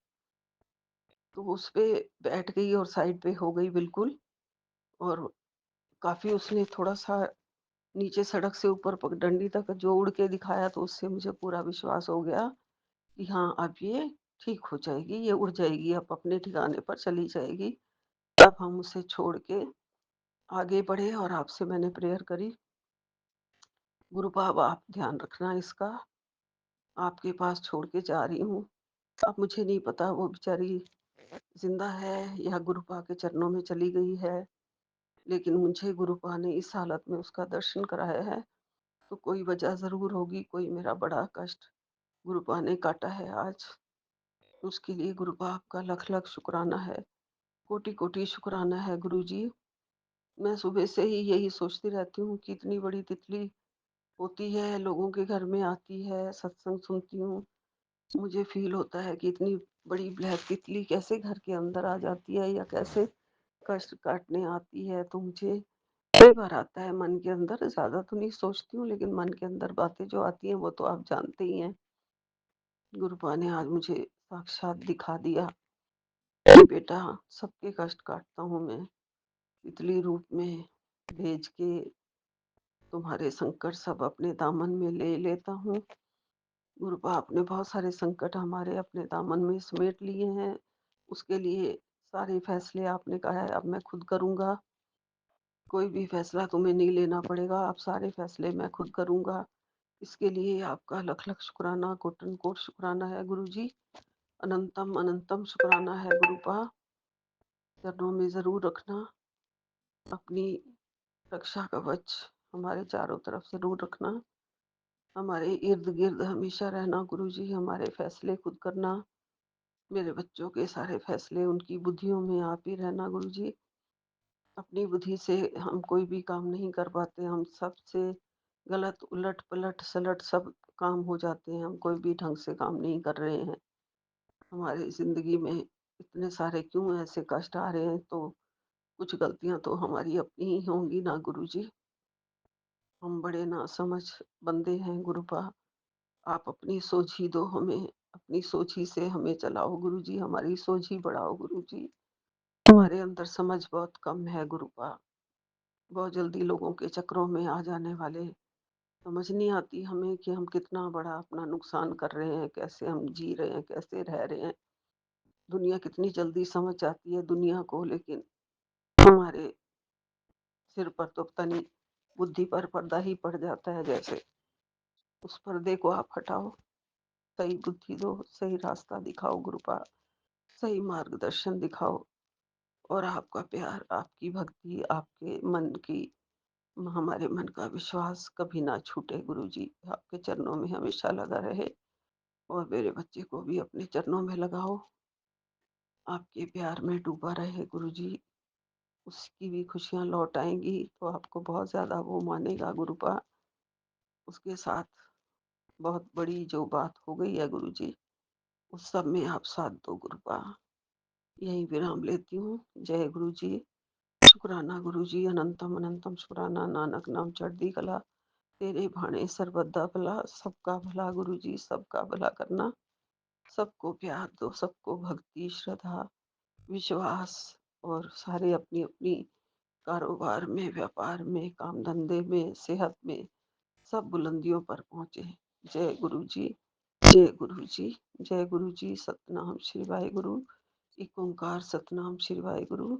S4: तो उस पे बैठ गई और साइड पे हो गई बिल्कुल। और काफ़ी उसने थोड़ा-सा नीचे सड़क से ऊपर पगडंडी तक जो उड़ के दिखाया तो उससे मुझे पूरा विश्वास हो गया कि हाँ, अब ये ठीक हो जाएगी, ये उड़ जाएगी, अब अपने ठिकाने पर चली जाएगी। तब हम उसे छोड़ के आगे बढ़े और आपसे मैंने प्रेयर करी, गुरु बाब आप ध्यान रखना इसका, आपके पास छोड़ के जा रही हूँ। अब मुझे नहीं पता वो बेचारी ज़िंदा है या गुरुपा के चरणों में चली गई है, लेकिन मुझे गुरुपा ने इस हालत में उसका दर्शन कराया है, तो कोई वजह ज़रूर होगी, कोई मेरा बड़ा कष्ट गुरुपा ने काटा है आज। उसके लिए गुरुपा आपका लख-लख शुक्राना है, कोटि-कोटि शुक्राना है गुरुजी। मैं सुबह से ही यही सोचती रहती हूँ कि इतनी बड़ी तितली होती है, लोगों के घर में आती है, सत्संग सुनती हूँ। मुझे फ़ील होता है कि इतनी बड़ी ब्लैक तितली कैसे घर के अंदर आ जाती है या कैसे कष्ट काटने आती है, तो मुझे कई बार आता है मन के अंदर, ज़्यादा तो नहीं सोचती हूँ, लेकिन मन के अंदर बातें जो आती हैं वो तो आप जानते ही हैं। गुरुपा ने आज मुझे साक्षात दिखा दिया कि बेटा सबके कष्ट काटता हूँ मैं, तितली रूप में भेज के तुम्हारे संकट सब अपने दामन में ले लेता हूँ। गुरुपा आपने बहुत सारे संकट हमारे अपने दामन में समेट लिए हैं, उसके लिए सारे फैसले आपने कहा है अब मैं खुद करूँगा। कोई भी फैसला तुम्हें नहीं लेना पड़ेगा, आप सारे फैसले मैं खुद करूँगा। इसके लिए आपका लख-लख शुक्राना, कोटि-कोटि शुक्राना है गुरुजी। अनंतम अनंतम शुक्राना है गुरुपा। चरणों में ज़रूर रखना, अपनी रक्षा कवच हमारे चारों तरफ ज़रूर रखना। हमारे इर्द-गिर्द हमेशा रहना गुरुजी, हमारे फैसले खुद करना, मेरे बच्चों के सारे फैसले उनकी बुद्धियों में आप ही रहना गुरुजी। अपनी बुद्धि से हम कोई भी काम नहीं कर पाते, हम सबसे गलत उलट-पलट, सलट सब काम हो जाते हैं, हम कोई भी ढंग से काम नहीं कर रहे हैं। हमारी ज़िंदगी में इतने सारे क्यों ऐसे कष्ट आ रहे हैं, तो कुछ गलतियाँ तो हमारी अपनी ही होंगी ना गुरुजी। हम बड़े नासमझ बंदे हैं गुरुपा, आप अपनी सोझी दो हमें, अपनी सोझी से हमें चलाओ गुरुजी, हमारी सोझी बढ़ाओ गुरुजी। हमारे अंदर समझ बहुत कम है गुरुपा, बहुत जल्दी लोगों के चक्करों में आ जाने वाले। समझ नहीं आती हमें कि हम कितना बड़ा अपना नुकसान कर रहे हैं, कैसे हम जी रहे हैं, कैसे रह रहे हैं। दुनिया कितनी जल्दी समझ जाती है दुनिया को, लेकिन हमारे सिर पर तो पता नहीं बुद्धि पर पर्दा ही पड़ जाता है जैसे। उस पर्दे को आप हटाओ, सही बुद्धि दो, सही रास्ता दिखाओ गुरुपा, सही मार्गदर्शन दिखाओ, और आपका प्यार, आपकी भक्ति, आपके मन की हमारे मन का विश्वास कभी ना छूटे गुरुजी। आपके चरणों में हमेशा लगा रहे, और मेरे बच्चे को भी अपने चरणों में लगाओ, आपके प्यार में डूबा रहे गुरुजी। उसकी भी खुशियाँ लौट आएँगी तो आपको बहुत ज़्यादा वो मानेगा गुरुपा। उसके साथ बहुत बड़ी जो बात हो गई है गुरुजी, उस सब में आप साथ दो गुरुपा। यहीं विराम लेती हूँ। जय गुरुजी। शुक्राना गुरुजी, अनंतम अनंतम शुक्राना, नानक नाम चढ़दी कला, तेरे भाणे सर्वदा भला, सबका भला गुरुजी, सबका भला करना। सबको प्यार दो, सबको भक्ति, श्रद्धा, विश्वास, और सारे अपनी-अपनी कारोबार में, व्यापार में, काम धंधे में, सेहत में सब बुलंदियों पर पहुँचे। जय गुरु जी, जय गुरु जी, जय गुरु जी। सतनाम श्री वाहेगुरु। एक ओंकार सतनाम श्री वाहेगुरु।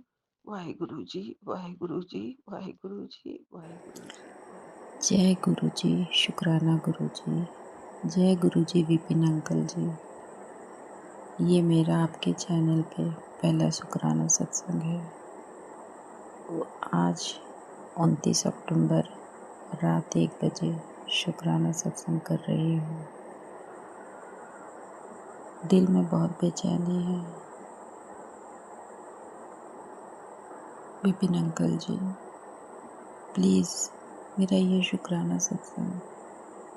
S4: वाहेगुरु जी, वाहेगुरु जी, वाहेगुरु जी, वाहेगुरु जी, वाहेगुरु।
S5: जय गुरु जी, शुक्राना गुरु जी। जय गुरु जी विपिन अंकल जी। ये मेरा आपके चैनल पे पहला शुक्राना सत्संग है। वो आज 29 अक्टूबर रात 1 बजे शुक्राना सत्संग कर रही हूँ। दिल में बहुत बेचैनी है। विपिन अंकल जी, प्लीज़ मेरा ये शुक्राना सत्संग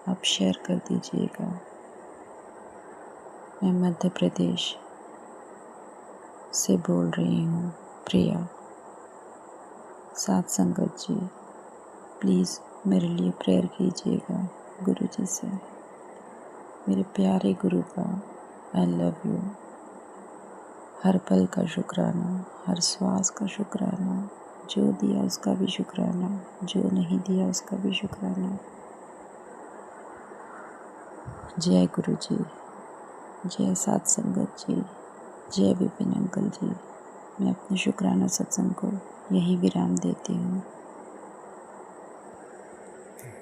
S5: आप शेयर कर दीजिएगा। मैं मध्य प्रदेश से बोल रही हूँ, प्रिया। साथ संगत जी, प्लीज़ मेरे लिए प्रेयर कीजिएगा गुरु जी से। मेरे प्यारे गुरु का आई लव यू। हर पल का शुक्राना, हर श्वास का शुक्राना, जो दिया उसका भी शुक्राना, जो नहीं दिया उसका भी शुक्राना। जय गुरु जी, जय साथ संगत जी, जय विपिन अंकल जी। मैं अपने शुक्राना सत्संग को यही विराम देती हूँ।